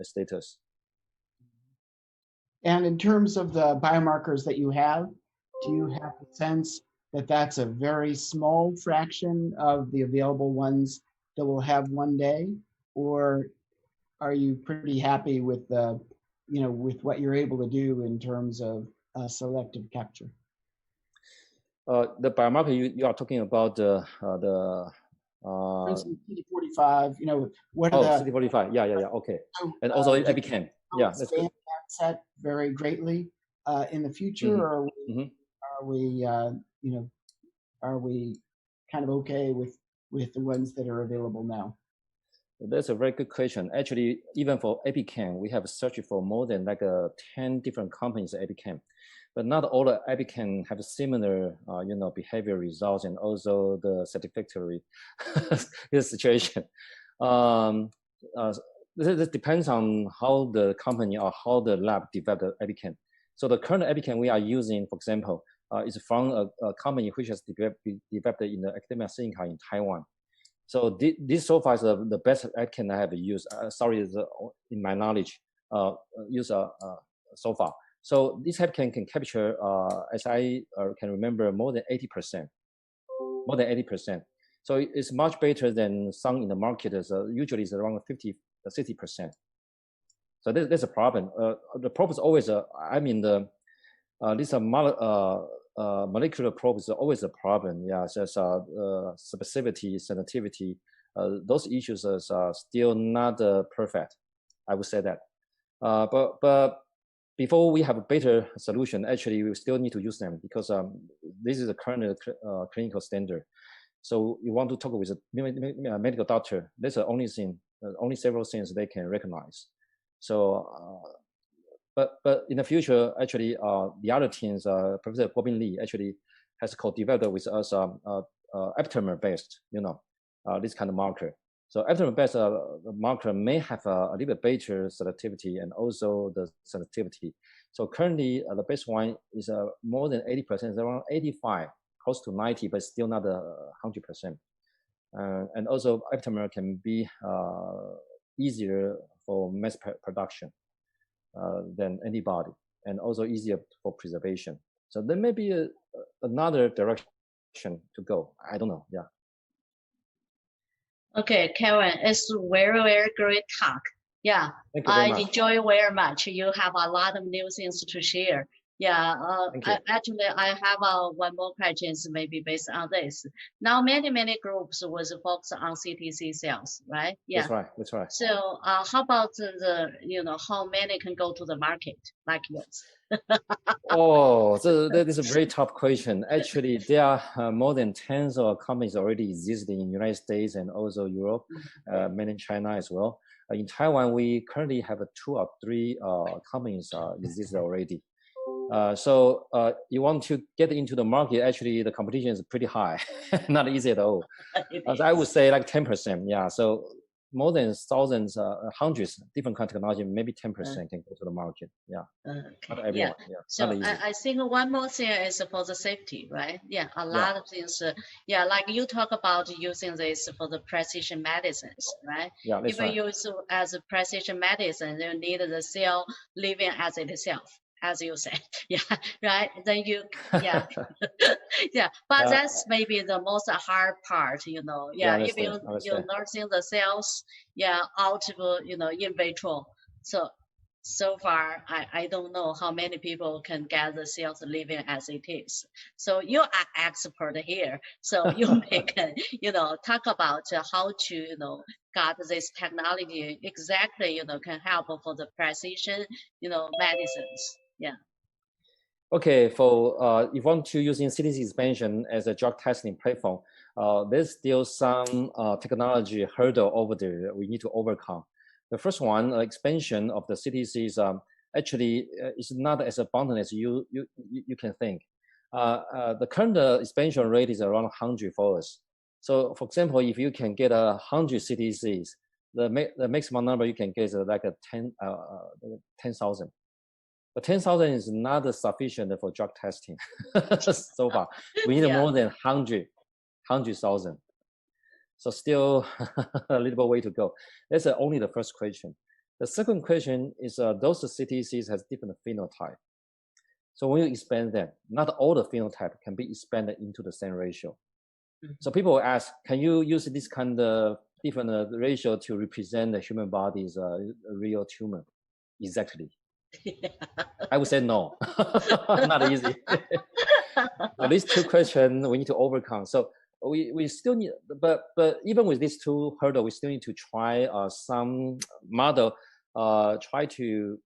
status. And in terms of the biomarkers that you have, do you have a sense that that's a very small fraction of the available ones that we'll have one day, or are you pretty happy with the, with what you're able to do in terms of selective capture? The biomarker you are talking about for instance, CD45. What are the CD45? Yeah. Okay, and also EpCAM. Yeah, that's good. That set very greatly in the future, or are we kind of okay with the ones that are available now? That's a very good question. Actually, even for EpCAM, we have searched for more than 10 different companies EpCAM, but not all the EpCAM have similar, behavior results and also the satisfactory situation. This depends on how the company or how the lab developed the EpCAM. So the current EpCAM we are using, for example, is from a company which has developed in the academia setting in Taiwan. So this so far is the best EpCAM I have used. In my knowledge, use so far. So this EpCAM can capture, as I can remember, more than 80%. More than 80%. So it's much better than some in the market. Usually it's around 60%. So that's a problem. The probe is always this molecular probe is always a problem. Yeah, just specificity, sensitivity. Those issues are still not perfect. I would say that. But before we have a better solution, actually, we still need to use them because this is the current clinical standard. So you want to talk with a medical doctor. That's the only thing, only several things they can recognize. So, but in the future, actually, the other teams, Professor Guobin Li actually has co-developed with us epithelial-based, this kind of marker. So epithelial-based marker may have a little bit better selectivity and also the sensitivity. So currently, the best one is more than 80%, it's around 85, close to 90, but still not 100%. And also, epithelial can be easier for mass production than antibody, and also easier for preservation. So there may be another direction to go. I don't know. Yeah. Okay, Kevin, it's very, very great talk. Yeah, I enjoy very much. You have a lot of new things to share. Yeah, actually, I have one more question, maybe based on this. Now, many groups was focused on CTC cells, right? Yeah, that's right. So, how about how many can go to the market like yours? Oh, so that is a very tough question. Actually, there are more than tens of companies already existing in the United States and also Europe, mainly China as well. In Taiwan, we currently have 2 or 3 companies exist already. So you want to get into the market, actually the competition is pretty high, not easy at all. As I would say like 10%, yeah. So more than thousands, hundreds, different kind of technology, maybe 10% can go to the market. Yeah. Not everyone. Yeah. So I think one more thing is for the safety, right? Yeah, a lot of things. Yeah, like you talk about using this for the precision medicines, right? Yeah, that's right. If you use as a precision medicine, you need the cell living as itself, as you said. Yeah, right. Then you, yeah, yeah. But that's maybe the most hard part, Yeah, if you're nursing the cells, out of in vitro. So far, I don't know how many people can get the cells living as it is. So you are expert here. So you can, talk about how to, got this technology exactly, can help for the precision, medicines. Yeah. Okay, for if you want to use CTC expansion as a drug testing platform, there's still some technology hurdle over there we need to overcome. The first one, expansion of the CTCs, actually is not as abundant as you can think. The current expansion rate is around 100 for us. So, for example, if you can get 100 CTCs, the maximum number you can get is like 10,000. But 10,000 is not sufficient for drug testing so far. We need more than 100,000. So still a little way to go. That's only the first question. The second question is those CTCs has different phenotype. So when you expand them, not all the phenotype can be expanded into the same ratio. So people ask, can you use this kind of different ratio to represent the human body's real tumor? Exactly. I would say no, not easy. So these 2 questions we need to overcome. So we still need, but even with these 2 hurdles, we still need to try some model, try to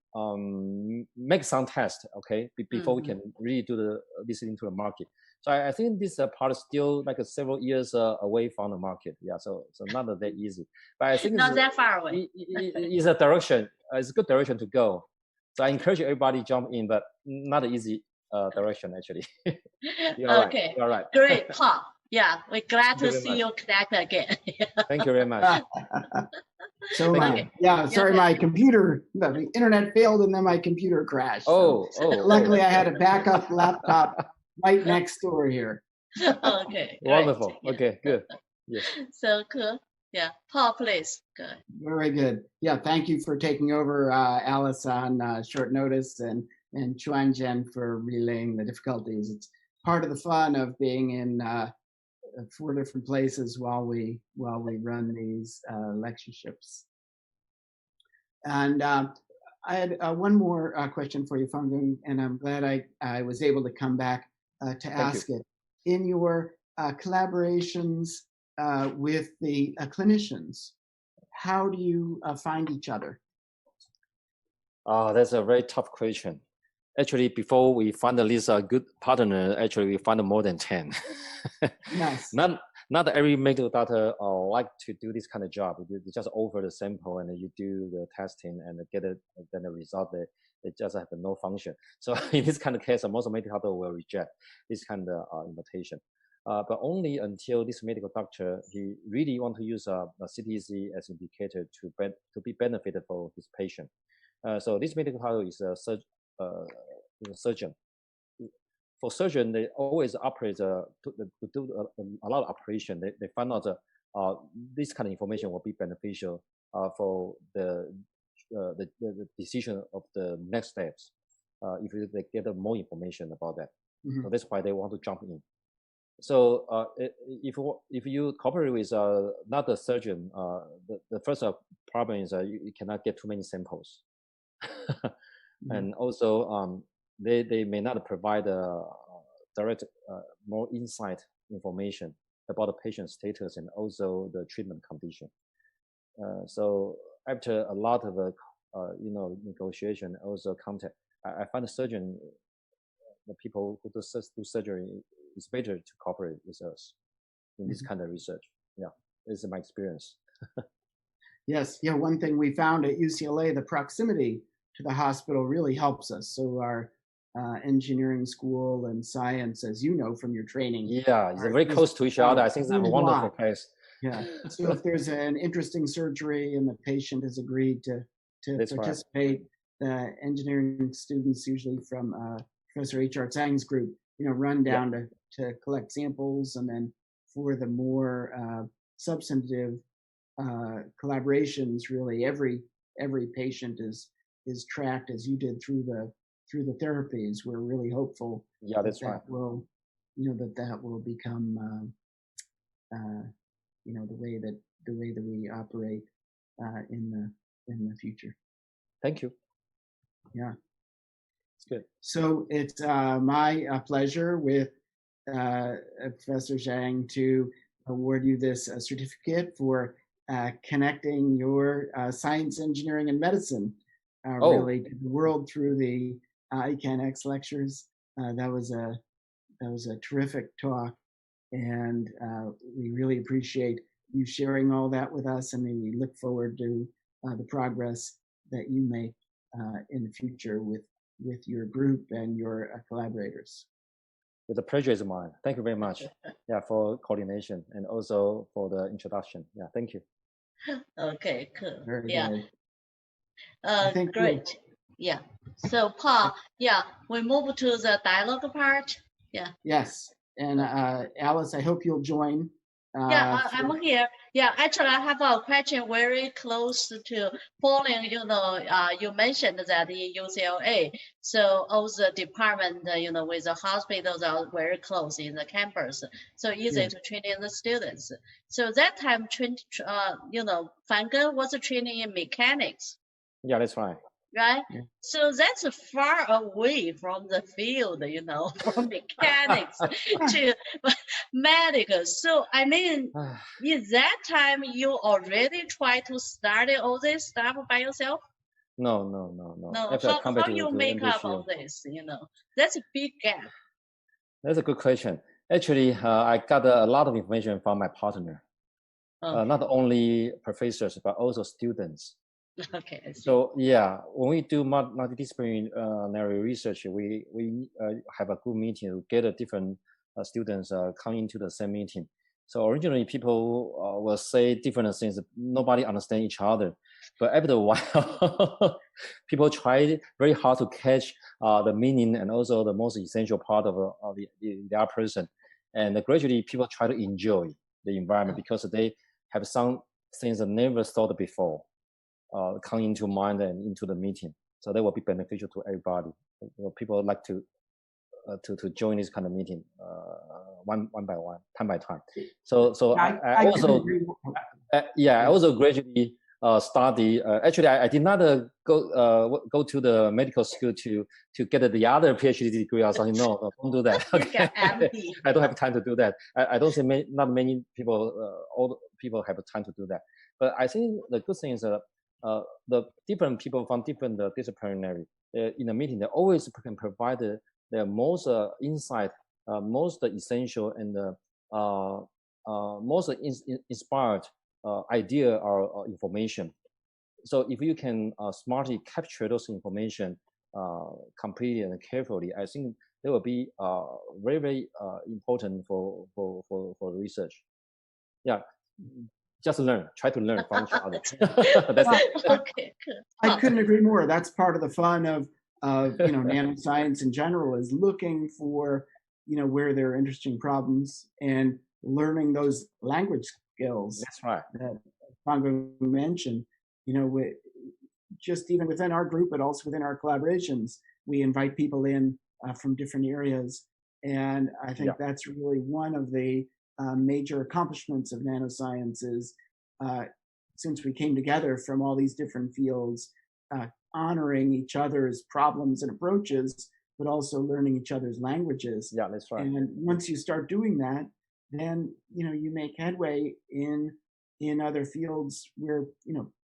make some tests, okay, before we can really do this into the market. So I think this part is still like several years away from the market. Yeah, so not that easy. But I think not that far away. It's a direction. It's a good direction to go. So I encourage everybody to jump in, but not an easy direction actually. Okay. You're right. Great, Paul. Yeah, we're glad to see you connect again. Thank you very much. So sorry, my computer, the internet failed and then my computer crashed. Luckily I had a backup laptop right next door here. Okay. Wonderful. Okay, good. Yes. So cool. Yeah, Paul, please. Good. Very good. Yeah, thank you for taking over, Alice, on short notice, and Chuan-Jen for relaying the difficulties. It's part of the fun of being in 4 different places while we run these lectureships. And I had one more question for you, Feng, and I'm glad I was able to come back to ask it. In your collaborations with the clinicians, how do you find each other? That's a very tough question. Actually, before we find at least a good partner, actually we find more than 10. Nice. Not every medical doctor like to do this kind of job. You just offer the sample and you do the testing and get it, then the result, they just have no function. So in this kind of case, most medical doctor will reject this kind of invitation. But only until this medical doctor, he really want to use a CTC as indicator to be benefited for his patient. So this medical doctor is a surgeon. For surgeon, they always operate to do a lot of operation. They find out this kind of information will be beneficial for the decision of the next steps. If they get more information about that, so that's why they want to jump in. So if you cooperate with not a surgeon, the first problem is you cannot get too many samples, and also they may not provide direct more insight information about the patient status and also the treatment condition. So after a lot of negotiation, also contact, I find the surgeon, the people who do surgery, it's better to cooperate with us in this kind of research. Yeah, this is my experience. Yes, yeah. One thing we found at UCLA, the proximity to the hospital really helps us. So our engineering school and science, as you know from your training. Yeah, it's very close to each other. I think it's a wonderful place. Yeah. So if there's an interesting surgery and the patient has agreed to participate, the engineering students, usually from Professor H.R. Tseng's group, run down to collect samples, and then for the more substantive collaborations, really every patient is tracked as you did through the therapies. We're really hopeful. Yeah, that's right. Will that will become the way that we operate in the future. Thank you. Yeah. It's good. So it's my pleasure with Professor Zhang to award you this certificate for connecting your science, engineering, and medicine really to the world through the EpCAM lectures. That was a terrific talk, and we really appreciate you sharing all that with us, and we look forward to the progress that you make in the future with your group and your collaborators. The pleasure is mine. Thank you very much. For coordination and also for the introduction. Thank you. Okay, cool. Very good. Great. So Paul, we move to the dialogue part. Yes, and Alice, I hope you'll join. I'm here. Actually, I have a question very close to Pauline. You mentioned that in UCLA, so all the department, with the hospitals are very close in the campus, so easy to train in the students. So that time, Fangen was training in mechanics. Yeah, that's right. Right? So that's far away from the field, from mechanics to medical. So, I mean, in that time, you already try to study all this stuff by yourself? No. How do you make up all this, That's a big gap. That's a good question. Actually, I got a lot of information from my partner. Not only professors, but also students. Okay. So when we do multidisciplinary research, we have a good meeting to get different students come into the same meeting. So originally people will say different things. Nobody understand each other. But after a while, people try very hard to catch the meaning and also the most essential part of the other person. And gradually people try to enjoy the environment because they have some things that never thought before. Come into mind and into the meeting, so that will be beneficial to everybody. People like to join this kind of meeting one by one, time by time. So I also gradually study. Actually, I did not go to the medical school to get the other PhD degree or something. No, don't do that. Okay. I don't have time to do that. I don't think not many people, all people have time to do that. But I think the good thing is the different people from different disciplinary in the meeting, they always can provide the most insight, most essential and most inspired idea or information. So if you can smartly capture those information completely and carefully, I think they will be very, very important for research. Yeah, just learn, try to learn from each other. That's it. Okay, I couldn't agree more. That's part of the fun of nanoscience in general, is looking for where there are interesting problems and learning those language skills. That's right. That Pongo mentioned. Just even within our group, but also within our collaborations, we invite people in from different areas, and I think that's really one of the major accomplishments of nanoscience is since we came together from all these different fields, honoring each other's problems and approaches, but also learning each other's languages. Yeah, that's right. And once you start doing that, then you make headway in other fields where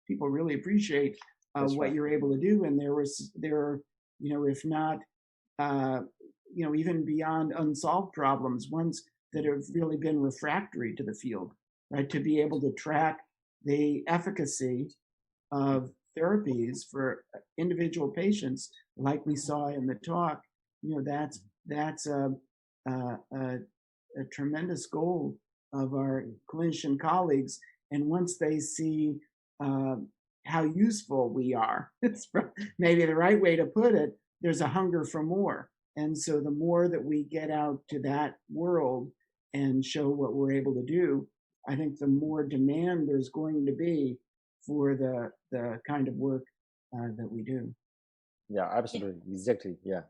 people really appreciate what you're able to do. And there are if not even beyond unsolved problems, ones that have really been refractory to the field, right? To be able to track the efficacy of therapies for individual patients, like we saw in the talk, that's a tremendous goal of our clinician colleagues. And once they see how useful we are, it's maybe the right way to put it, there's a hunger for more. And so the more that we get out to that world and show what we're able to do, I think the more demand there's going to be for the kind of work that we do. Yeah, absolutely, exactly. Yeah.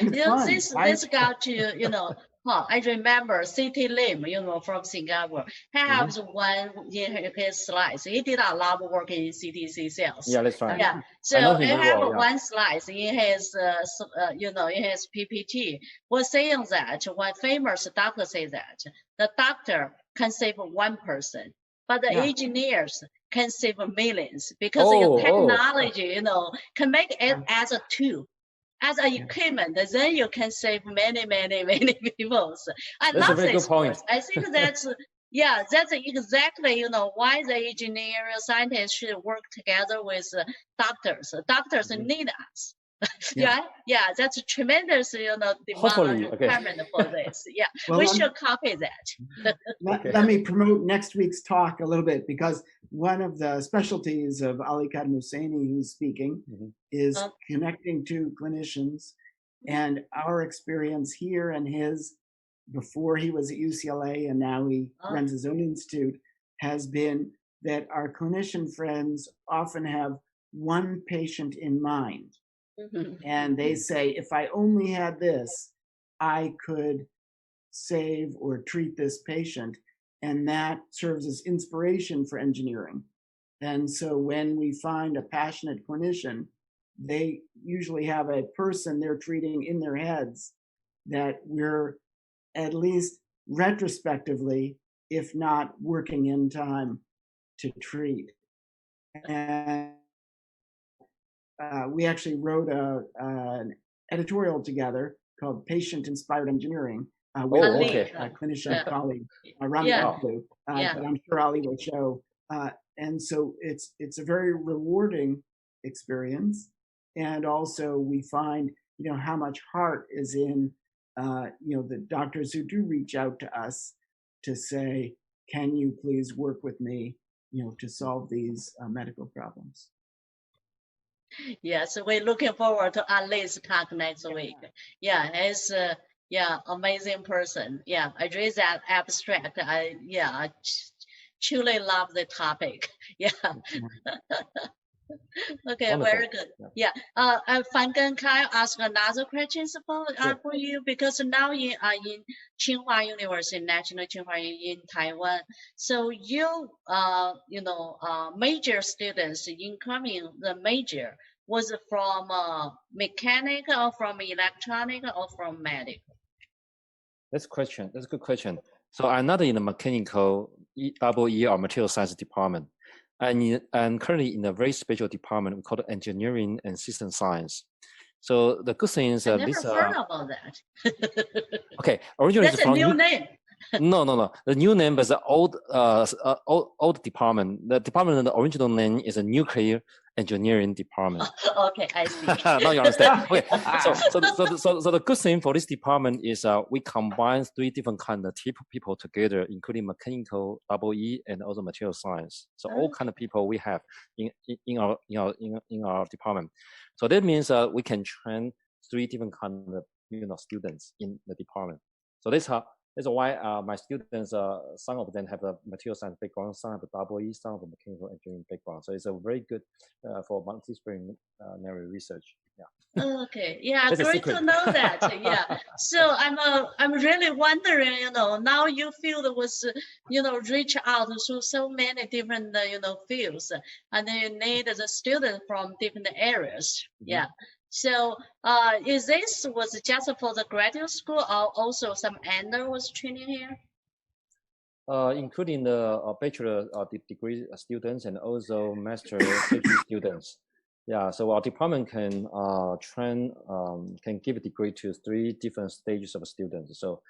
This got to I remember C.T. Lim, from Singapore. He has one in his slides. He did a lot of work in CTC cells. Yeah, that's right. Yeah, so he have one slide in his, in his PPT was saying that one famous doctor said that the doctor can save one person, but the engineers can save millions because the technology, can make it as a tool. As an equipment, then you can save many, many, many people. I love this point. I think that's that's exactly why the engineer scientists should work together with doctors. Doctors need us. That's a tremendous demand and requirement for this. Yeah, well, we should copy that. Let me promote next week's talk a little bit, because one of the specialties of Ali Kadmousseni, who's speaking, is connecting to clinicians. And our experience here and his, before he was at UCLA and now he runs his own institute, has been that our clinician friends often have one patient in mind. And they say, if I only had this, I could save or treat this patient. And that serves as inspiration for engineering. And so when we find a passionate clinician, they usually have a person they're treating in their heads that we're at least retrospectively, if not working in time, to treat. And we actually wrote an editorial together called Patient Inspired Engineering with a clinician colleague, Ramgaplu, but I'm sure Ali will show. And so it's a very rewarding experience. And also we find, how much heart is in, the doctors who do reach out to us to say, can you please work with me, to solve these medical problems. Yes, we're looking forward to Ali's talk next week. Yeah, he's amazing person. Yeah, I read that abstract. I truly love the topic. Yeah. Okay, wonderful. Very good. Yeah. Fangen, can I ask another question for you? Because now in Tsing-Hua University, National Tsing-Hua in Taiwan, so you major students incoming, the major was from mechanic or from electronic or from medical? That's a good question. So I'm not in the mechanical double E or material science department. and currently in a very special department we call it engineering and system science. So the good thing is I never this. heard about that. Okay, originally That's a new name. No. The new name is the old department. The department, the original name is a nuclear engineering department. Okay, I see. Now you understand. Okay, so the good thing for this department is we combine 3 different kind of people together, including mechanical, EE, and also material science. So all kind of people we have in our department. So that means we can train 3 different kind of students in the department. So that's why my students, some of them have a material science background, some have a EE, some have a mechanical engineering background. So it's a very good for multidisciplinary research. Yeah. Okay. Yeah, That's great to know that. Yeah. So I'm really wondering, now your field was, reach out to so many different, fields, and then you need the students from different areas. Yeah. So is this was just for the graduate school, or also some under was training here? Including the bachelor degree students and also master PhD students. Yeah, so our department can train, can give a degree to 3 different stages of students. So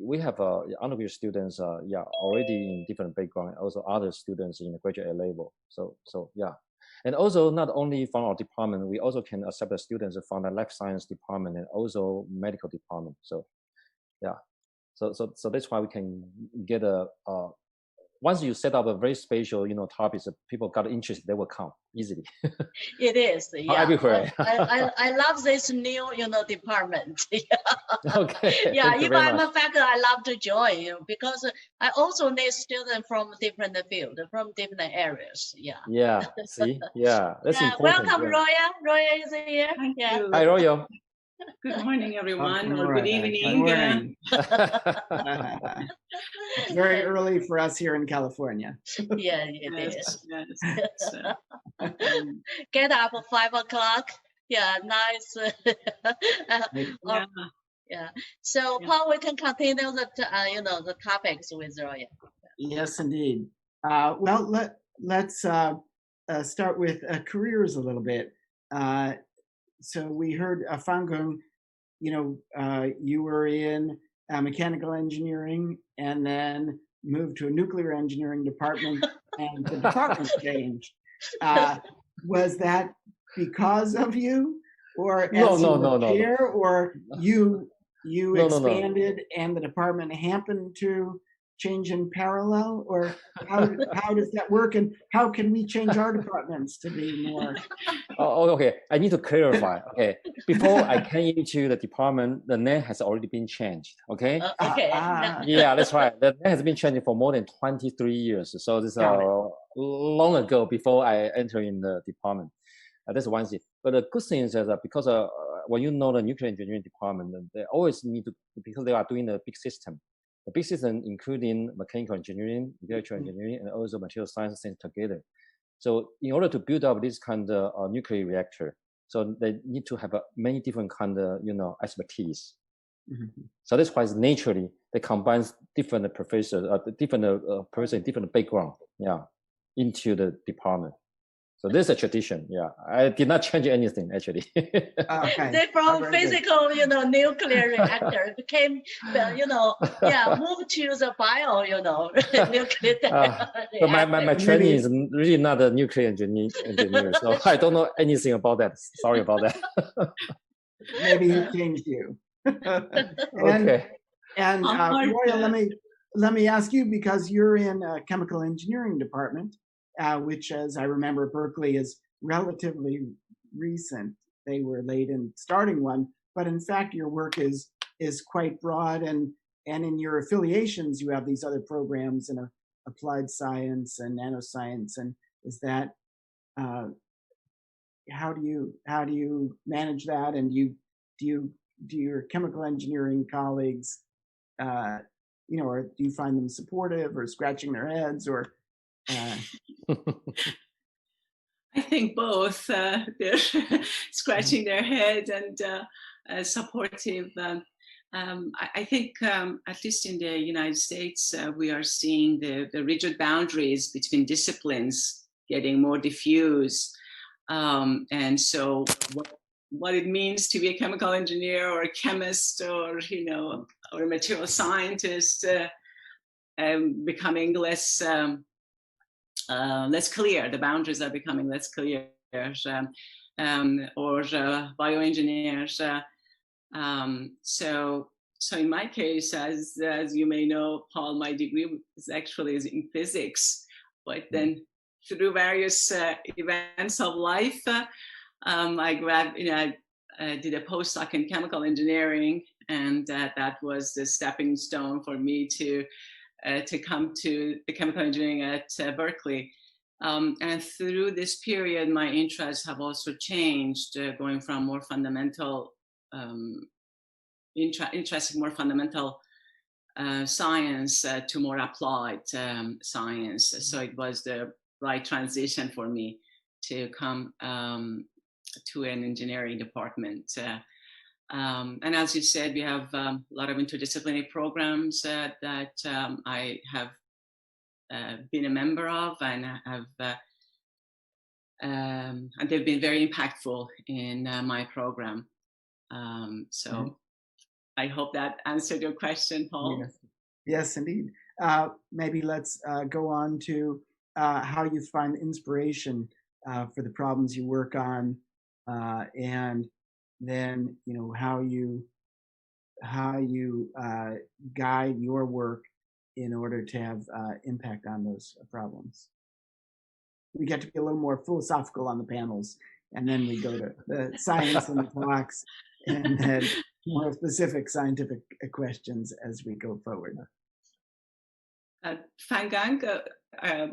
we have undergraduate students, already in different background, and also other students in the graduate level. So yeah. And also not only from our department, we also can accept the students from the life science department and also medical department. So yeah, so that's why we can get once you set up a very special, topics that people got interested, they will come easily. It is, yeah. Everywhere. I love this new, department. Yeah. Okay. Yeah, if I'm a faculty, I love to join, because I also need students from different fields, from different areas. Yeah. Yeah. See. Yeah. That's important. Welcome, yeah. Roya. Roya is here. Thank Yeah. you. Hi, Roya. Good morning, everyone, Welcome, or good Roya. evening. It's very early for us here in California. Yeah, it is. Yes. Get up at 5 o'clock. Yeah, nice. Yeah. So, Paul, we can continue the topics with Roya. Yes, indeed. Well, let's start with careers a little bit. So we heard Fangung, you were in mechanical engineering and then moved to a nuclear engineering department, and the department changed. Was that because of you, or chair, or you expanded and the department happened to change in parallel, or how does that work, and how can we change our departments to be more? Okay, I need to clarify. Okay, before I came into the department, the name has already been changed. Okay. Okay. Yeah, that's right. The name has been changed for more than 23 years. So this is long ago before I entered in the department. That's one thing. But the good thing is that because when you know the nuclear engineering department, they always need to, because they are doing a big system. The big system including mechanical engineering, electrical engineering, and also material science things together. So in order to build up this kind of nuclear reactor, so they need to have many different kind of expertise. So that's why naturally they combine different professors, different person, different background, into the department. So this is a tradition. Yeah, I did not change anything actually. Okay. They from physical, nuclear reactor became, moved to the bio, nuclear. So my training is really not a nuclear engineer, so I don't know anything about that. Sorry about that. Maybe he changed you. Okay. And Roya, let me ask you, because you're in a chemical engineering department, which, as I remember, Berkeley is relatively recent. They were late in starting one, but in fact, your work is quite broad, and in your affiliations, you have these other programs in applied science and nanoscience. And is that how do you manage that? And do your chemical engineering colleagues, or do you find them supportive or scratching their heads, or? I think both. They're scratching their head and supportive. I think, at least in the United States, we are seeing the rigid boundaries between disciplines getting more diffuse. And so what it means to be a chemical engineer or a chemist or, or a material scientist becoming less clear. The boundaries are becoming less clear. Or bioengineers. So in my case, as you may know, Paul, my degree is actually in physics, but then through various events of life, I did a postdoc in chemical engineering, and that was the stepping stone for me to come to the chemical engineering at Berkeley. And through this period, my interests have also changed, going from more fundamental interest in more fundamental science to more applied science. So it was the right transition for me to come to an engineering department. And as you said, we have a lot of interdisciplinary programs that I have been a member of, and and they've been very impactful in my program. So I hope that answered your question, Paul. Yes, indeed. Maybe let's go on to how you find inspiration for the problems you work on, and then how you guide your work in order to have impact on those problems. We get to be a little more philosophical on the panels, and then we go to the science and the talks, and then more specific scientific questions as we go forward. Phan Gang,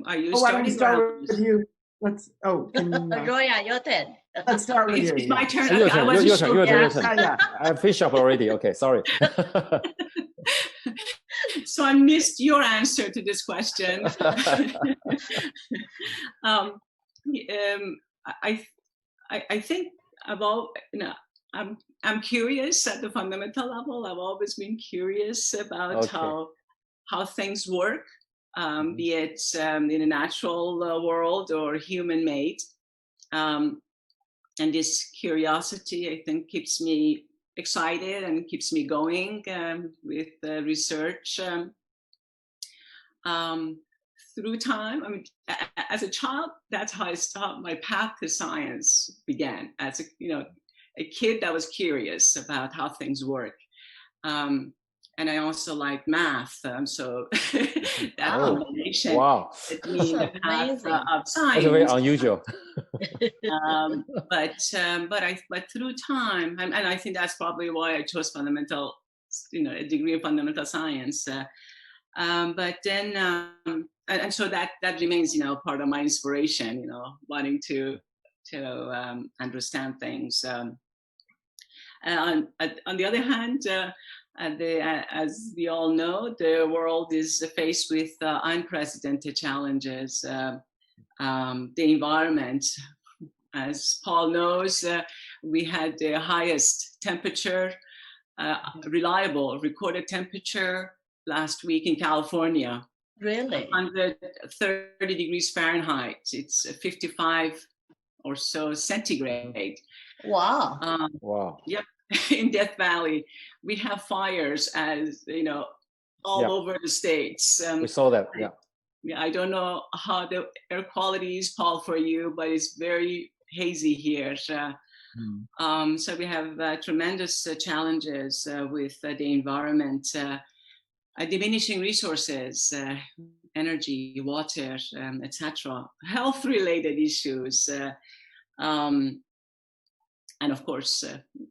are you why don't we starting? start with you? Let's. Roya, your turn. Let's start with you. It's my turn. Your turn. Your turn. Yeah. I finished up already. Okay, sorry. So I missed your answer to this question. I think I'm curious at the fundamental level. I've always been curious about how things work, be it in a natural world or human-made. And this curiosity, I think, keeps me excited and keeps me going with research. Through time, I mean, as a child, that's how I started. My path to science began as a kid that was curious about how things work. And I also like math, so that combination between the path of science. That's very unusual. But through time, and I think that's probably why I chose fundamental, a degree in fundamental science. But then, and so that remains, part of my inspiration, wanting to understand things. On the other hand, as we all know, the world is faced with unprecedented challenges. The environment, as Paul knows, we had the highest temperature, reliable recorded temperature last week in California. Really? 130 degrees Fahrenheit. It's 55 or so centigrade. Wow. Wow. Yep. In Death Valley, we have fires, as all over the states. We saw that. I don't know how the air quality is, Paul, for you, but it's very hazy here. So we have tremendous challenges with the environment, diminishing resources, energy, water, etc. Health-related issues. And of course,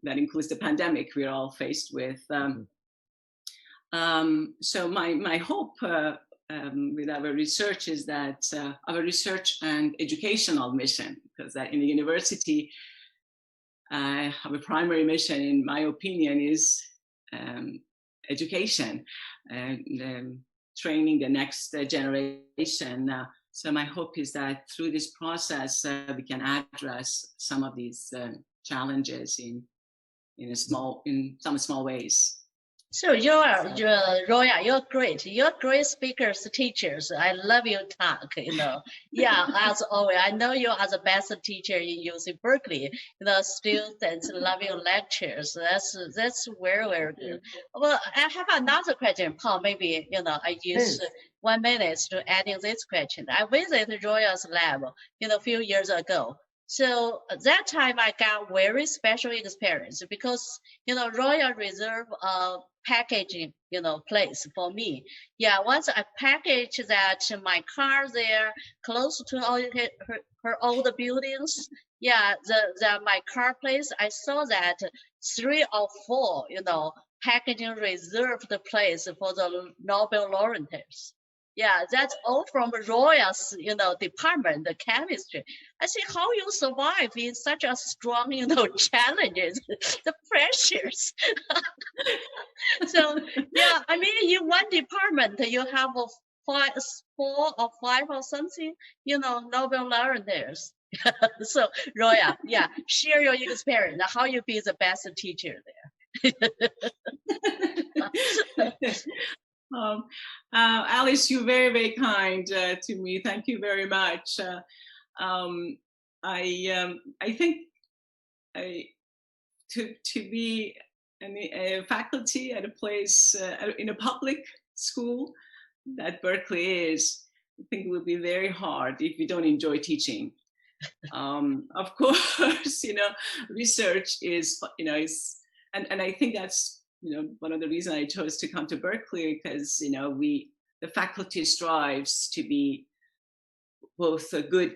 that includes the pandemic we're all faced with. So my hope with our research is that our research and educational mission, because in the university, our primary mission, in my opinion, is education and training the next generation. So my hope is that through this process, we can address some of these challenges in some small ways. So Roya, you're great. You're great speakers, teachers. I love your talk, Yeah, as always, I know you are the best teacher in UC Berkeley. Students love your lectures. That's very, very good. Well, I have another question, Paul. Maybe, I use Yes. 1 minute to adding this question. I visited Roya's lab, a few years ago. So at that time I got very special experience because, Royal Reserve packaging, place for me. Yeah, once I package that my car there close to all her old buildings. Yeah, my car place, I saw that 3 or 4, packaging reserved place for the Nobel laureates. Yeah, that's all from Royal's, department, the chemistry. I see how you survive in such a strong, challenges, the pressures. So yeah, I mean, in one department you have 4 or 5 or something, Nobel laureates. So Roya, yeah, share your experience. How you be the best teacher there? Alice, you're very, very kind to me. Thank you very much. I think to be a faculty at a place in a public school that Berkeley is, I think it will be very hard if you don't enjoy teaching. Of course, research is, and I think that's, one of the reasons I chose to come to Berkeley, because, the faculty strives to be both good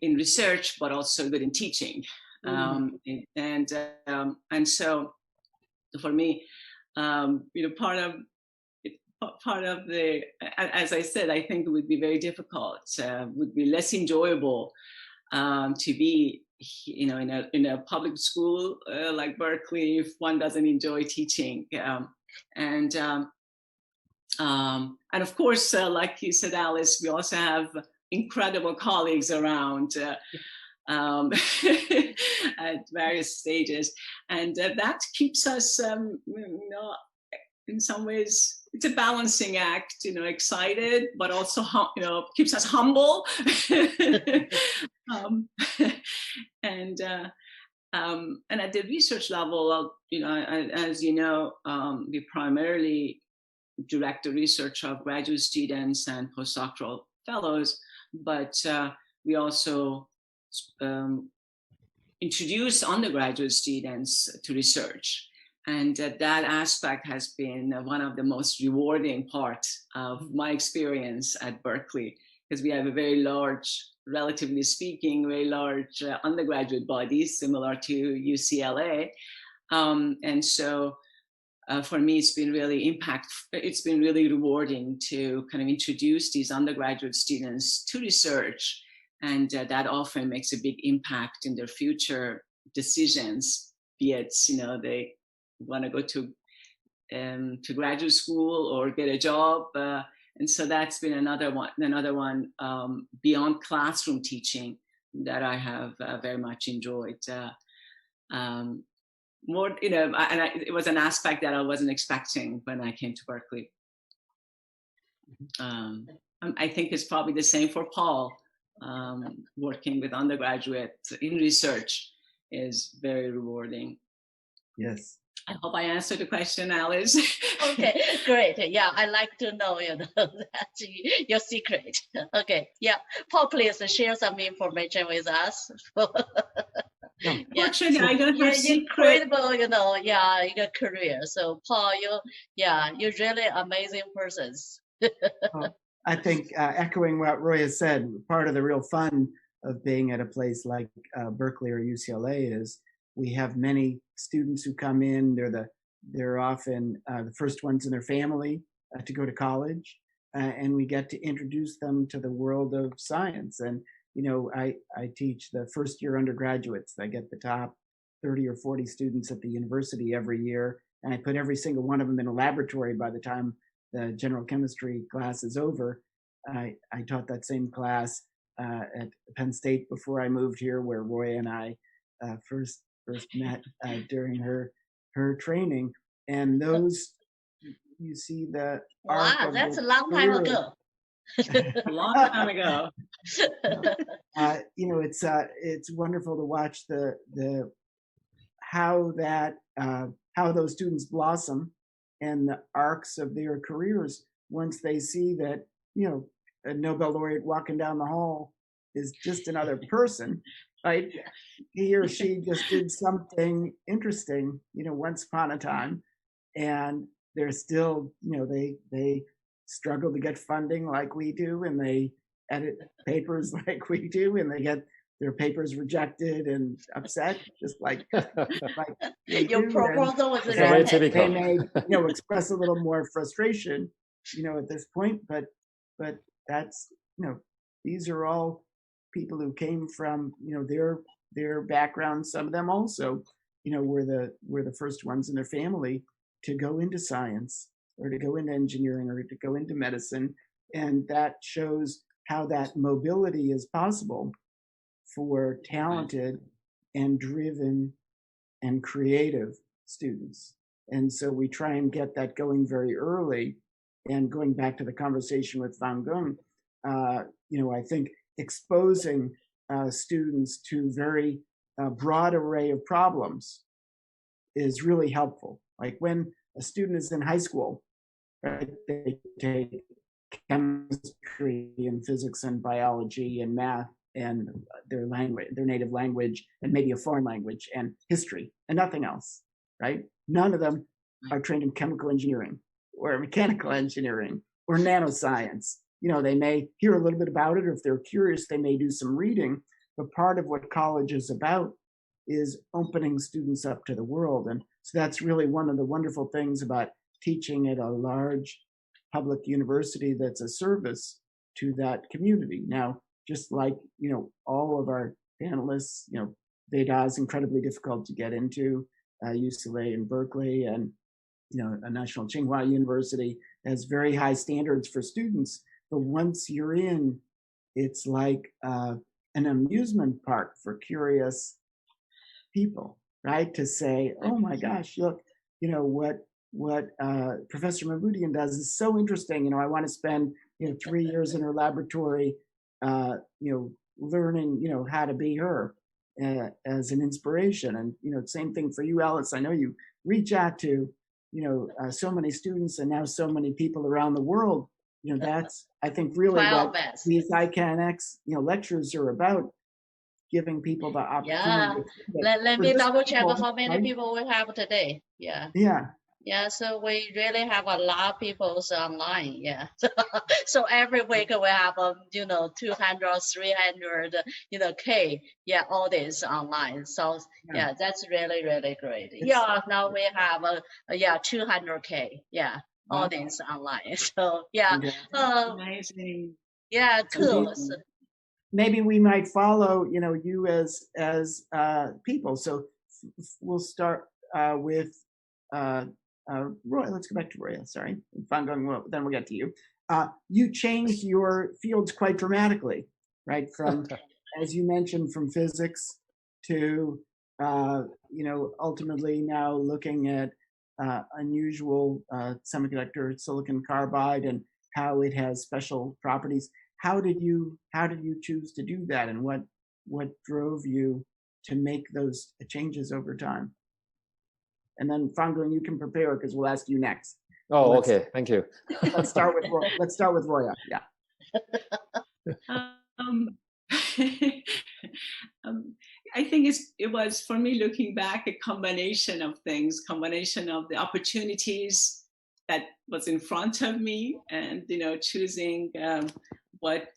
in research, but also good in teaching. And so for me, part of the, as I said, I think it would be very difficult, would be less enjoyable to be, in a public school like Berkeley if one doesn't enjoy teaching. And of course, like you said, Alice, we also have incredible colleagues around at various stages, and that keeps us, in some ways, it's a balancing act, excited, but also, keeps us humble. And at the research level, as you know, we primarily direct the research of graduate students and postdoctoral fellows, but we also introduce undergraduate students to research. And that aspect has been one of the most rewarding parts of my experience at Berkeley, because we have a very large, relatively speaking, very large undergraduate body, similar to UCLA. And so for me, it's been really rewarding to kind of introduce these undergraduate students to research. And that often makes a big impact in their future decisions, be it, they want to go to graduate school or get a job. And so that's been another one beyond classroom teaching that I have very much enjoyed. More, it was an aspect that I wasn't expecting when I came to Berkeley. I think it's probably the same for Paul. Working with undergraduates in research is very rewarding. Yes. I hope I answered the question, Alice. Okay, great. Yeah, I like to know, that's your secret. Okay, yeah. Paul, please share some information with us. Fortunately, I don't have secret. Incredible, your career. So Paul, you're really amazing persons. I think echoing what Roy has said, part of the real fun of being at a place like Berkeley or UCLA is we have many students who come in. They're often the first ones in their family to go to college, and we get to introduce them to the world of science. And I teach the first year undergraduates. I get the top 30 or 40 students at the university every year, and I put every single one of them in a laboratory by the time the general chemistry class is over. I taught that same class at Penn State before I moved here, where Roy and I first met during her training. And those you see the arc Wow, of that's the a long time career. ago. A long time ago. You know, it's wonderful to watch how those students blossom and the arcs of their careers once they see that, you know, a Nobel laureate walking down the hall is just another person, right? He or she just did something interesting, you know, once upon a time, and they're still, you know, they struggle to get funding like we do, and they edit papers like we do, and they get their papers rejected and upset, just like we Your do. proposal was It's very rejected. They typical. may, you know, express a little more frustration, you know, at this point, but that's, you know, these are all people who came from, you know, their background. Some of them also, you know, were the first ones in their family to go into science or to go into engineering or to go into medicine, and that shows how that mobility is possible for talented and driven and creative students. And so we try and get that going very early. And going back to the conversation with Van Gung, you know, I think exposing students to very broad array of problems is really helpful. Like when a student is in high school, right, they take chemistry and physics and biology and math and their language, their native language, and maybe a foreign language and history and nothing else, right? None of them are trained in chemical engineering or mechanical engineering or nanoscience. You know, they may hear a little bit about it, or if they're curious, they may do some reading, but part of what college is about is opening students up to the world. And so that's really one of the wonderful things about teaching at a large public university that's a service to that community. Now, just like, you know, all of our panelists, you know, Veda is incredibly difficult to get into, UCLA and Berkeley, and, you know, a national Tsing-Hua University has very high standards for students. But once you're in, it's like an amusement park for curious people, right? To say, oh my gosh, look, you know, what Professor Mahmoodian does is so interesting. You know, I want to spend, you know, 3 years in her laboratory, you know, learning, you know, how to be her as an inspiration. And, you know, same thing for you, Alice. I know you reach out to, you know, so many students and now so many people around the world. You know, that's, I think, really what these ICANX, you know, lectures are about, giving people the opportunity. Yeah, let me double check people, how many right? people we have today. Yeah. Yeah. Yeah, so we really have a lot of people online. Yeah. So every week we have, you know, 200, 300, you know, K. Yeah, all this online. So yeah, that's really, really great. Yeah, now we have, 200K. Yeah, all this online. So yeah. Amazing. Yeah, cool. Maybe we might follow, you know, you as people. So we'll start with Roy. Let's go back to Roy. Sorry, then we'll get to you. You changed your fields quite dramatically, right? From, as you mentioned, from physics to, you know, ultimately now looking at unusual semiconductor silicon carbide and how it has special properties. How did you choose to do that, and what drove you to make those changes over time? And then Fangun, you can prepare because we'll ask you next. Oh, okay. Thank you. Let's start with Roya. Yeah. I think it was for me, looking back, a combination of things, combination of the opportunities that was in front of me, and, you know, choosing what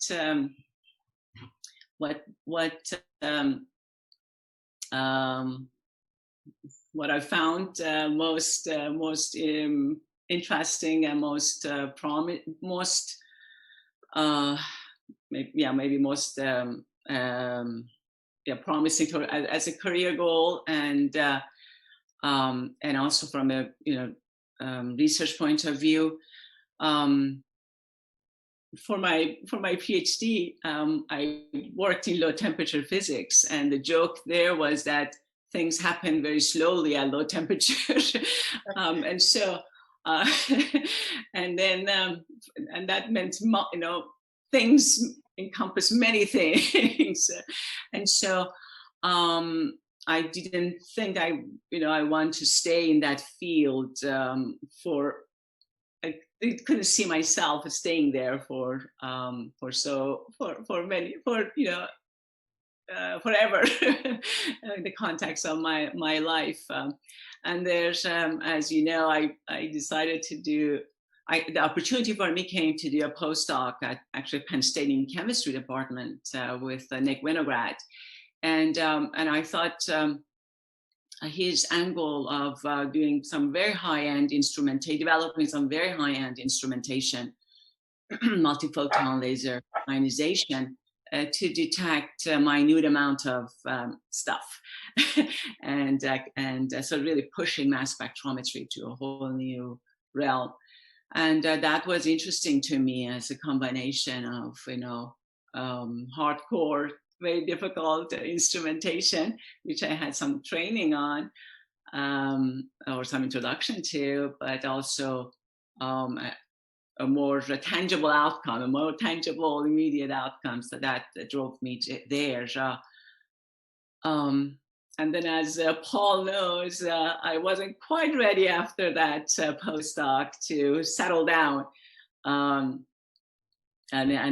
I found most interesting and most promising as a career goal, and also from a, you know, research point of view. For my PhD, I worked in low temperature physics, and the joke there was that things happen very slowly at low temperature. And so and then and that meant things encompass many things, and so I didn't think I want to stay in that field I couldn't see myself staying there for forever in the context of my life. And there's, as you know, I decided to do, the opportunity for me came to do a postdoc at actually Penn State in chemistry department with Nick Winograd. And I thought his angle of doing some very high-end instrumentation, developing some very high-end instrumentation, multiphoton laser ionization, to detect a minute amount of stuff, and so really pushing mass spectrometry to a whole new realm. And that was interesting to me as a combination of hardcore, very difficult instrumentation, which I had some training on or some introduction to, but also a more tangible outcome, a more tangible immediate outcome. So that drove me there. And then, as Paul knows, I wasn't quite ready after that postdoc to settle down in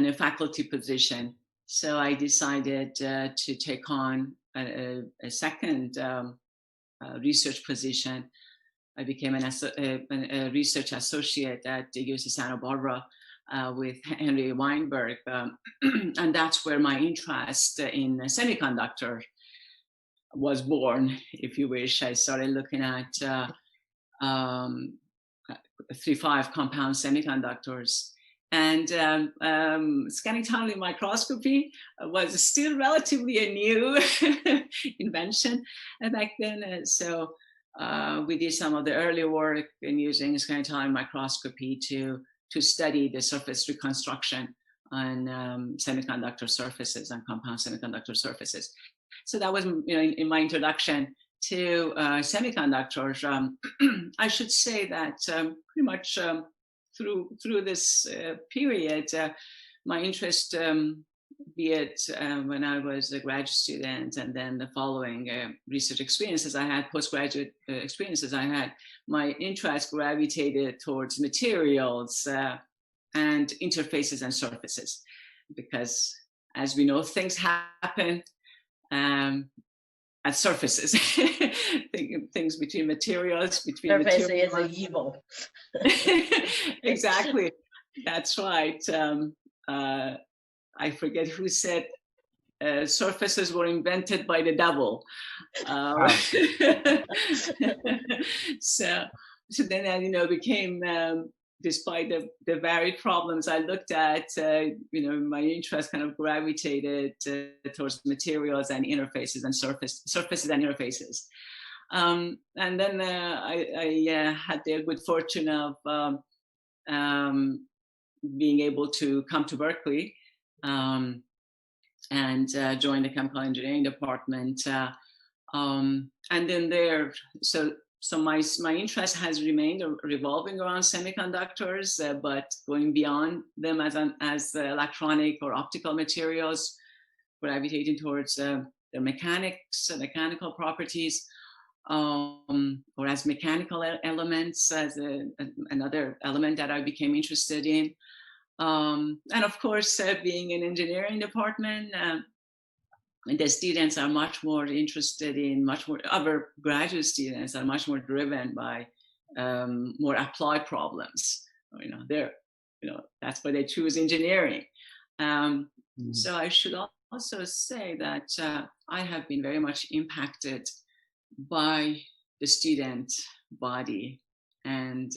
a faculty position. So I decided to take on a second research position. I became a research associate at the UC Santa Barbara with Henry Weinberg. And that's where my interest in semiconductor was born, if you wish. I started looking at 3-5 compound semiconductors. And scanning tunneling microscopy was still relatively a new invention back then. So we did some of the early work in using scanning tunneling microscopy to study the surface reconstruction on semiconductor surfaces and compound semiconductor surfaces. So that was, in my introduction to semiconductors. I should say that pretty much through this period, my interest, be it when I was a graduate student and then the following research experiences I had, postgraduate experiences I had, my interest gravitated towards materials and interfaces and surfaces, because as we know, things happen at surfaces, things between materials, surface is evil. Exactly, that's right. I forget who said surfaces were invented by the devil. So then became, despite the varied problems I looked at, my interest kind of gravitated towards materials and interfaces and surfaces and interfaces. And then I had the good fortune of being able to come to Berkeley and join the chemical engineering department. And then there, so my interest has remained revolving around semiconductors, but going beyond them as electronic or optical materials, gravitating towards their mechanical properties, or as mechanical elements, as another element that I became interested in. And of course, being an engineering department, the students are much more interested in, other graduate students are much more driven by more applied problems. That's why they choose engineering. So I should also say that I have been very much impacted by the student body, and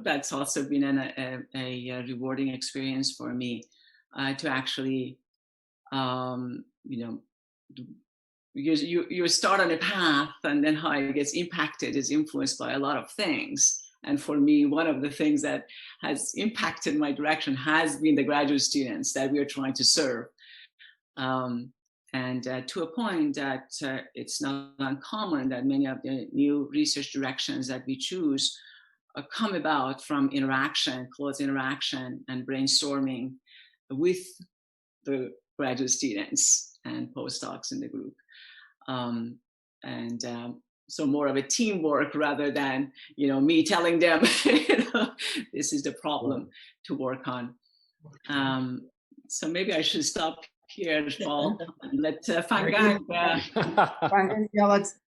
that's also been a rewarding experience for me to actually, you start on a path, and then how it gets impacted is influenced by a lot of things. And for me, one of the things that has impacted my direction has been the graduate students that we are trying to serve. And to a point that it's not uncommon that many of the new research directions that we choose come about from interaction, close interaction, and brainstorming with the graduate students and postdocs in the group. So more of a teamwork rather than, me telling them, this is the problem to work on. So maybe I should stop here, Paul. Let Fan Gang.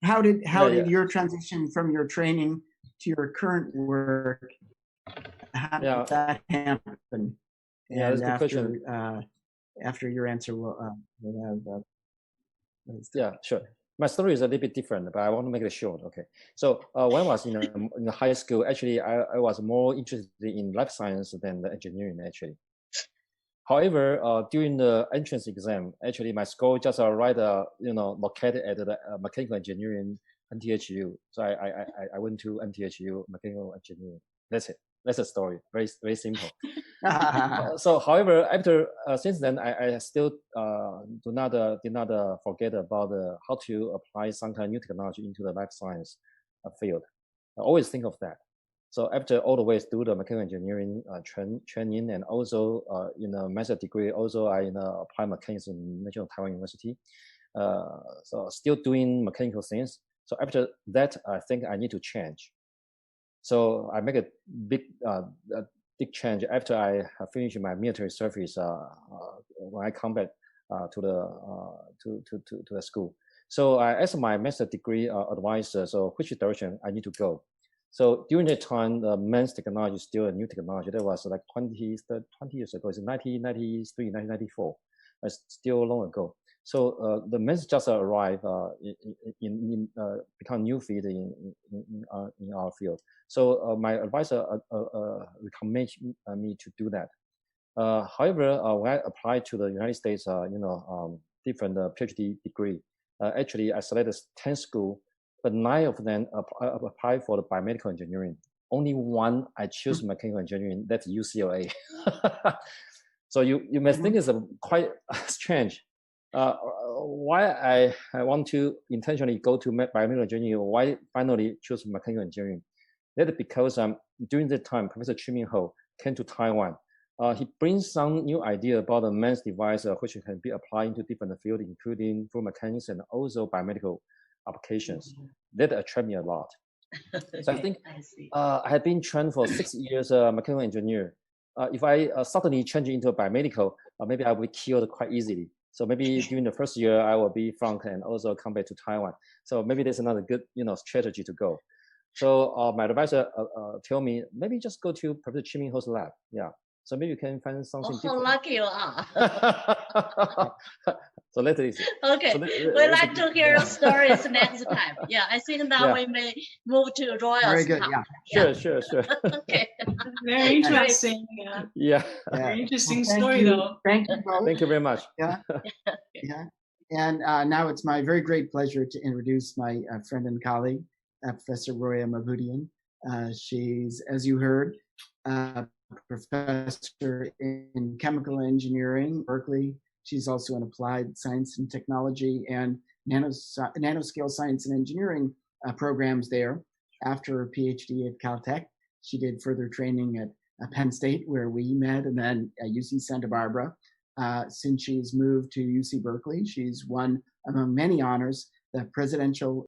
How did your transition from your training to your current work? How did that happen? Yeah, that's a good question. After your answer, we'll have. Yeah, sure. My story is a little bit different, but I want to make it short. Okay. So when I was in high school, actually, I was more interested in life science than the engineering, actually. However, during the entrance exam, actually, my score just right, located at the mechanical engineering NTHU. So I went to NTHU mechanical engineering. That's it. That's the story. Very, very simple. So, however, after since then, I still did not forget about how to apply some kind of new technology into the life science field. I always think of that. So after all the way through the mechanical engineering training, and also in a master's degree, also I applied mechanics in National Taiwan University. So still doing mechanical things. So after that, I think I need to change. So I make a big change after I finished my military service. When I come back to the school, so I asked my master's degree advisor, so which direction I need to go. So during that time, the MEMS technology is still a new technology. That was like 20 years ago. It's 1993, 1994. It's still long ago. So the MEMS just arrived become new field in our field. So my advisor recommended me to do that. However, when I applied to the United States, different PhD degree, actually I selected 10 schools, but 9 of them applied for the biomedical engineering. Only one I choose mechanical engineering. That's UCLA. So you may think it's quite strange. Why I want to intentionally go to biomedical engineering? Why finally choose mechanical engineering? That's because during that time, Professor Tsing-Hua came to Taiwan. He brings some new idea about the MEMS device, which can be applied into different fields, including fluid mechanics and also biomedical applications. That attract me a lot. So I think I have been trained for 6 years mechanical engineer. If I suddenly change into a biomedical, maybe I will be killed quite easily. So maybe during the first year, I will be flunk and also come back to Taiwan. So maybe there's another good strategy to go. So my advisor tell me, maybe just go to Professor Tsing-Hua's lab. Yeah. So maybe you can find something different. How lucky you are. So later is okay. So we'd like to hear your stories next time. Yeah, I think now we may move to Royal's. Very good. Yeah. Sure. Okay. Very interesting. Yeah. Very interesting story, though. Thank you both. Thank you very much. Yeah. And now it's my very great pleasure to introduce my friend and colleague, Professor Roya Mabhudian. She's, as you heard, professor in chemical engineering, Berkeley. She's also in applied science and technology and nanoscale science and engineering programs there. After her PhD at Caltech, she did further training at Penn State, where we met, and then at UC Santa Barbara. Since she's moved to UC Berkeley, she's won, among many honors, the Presidential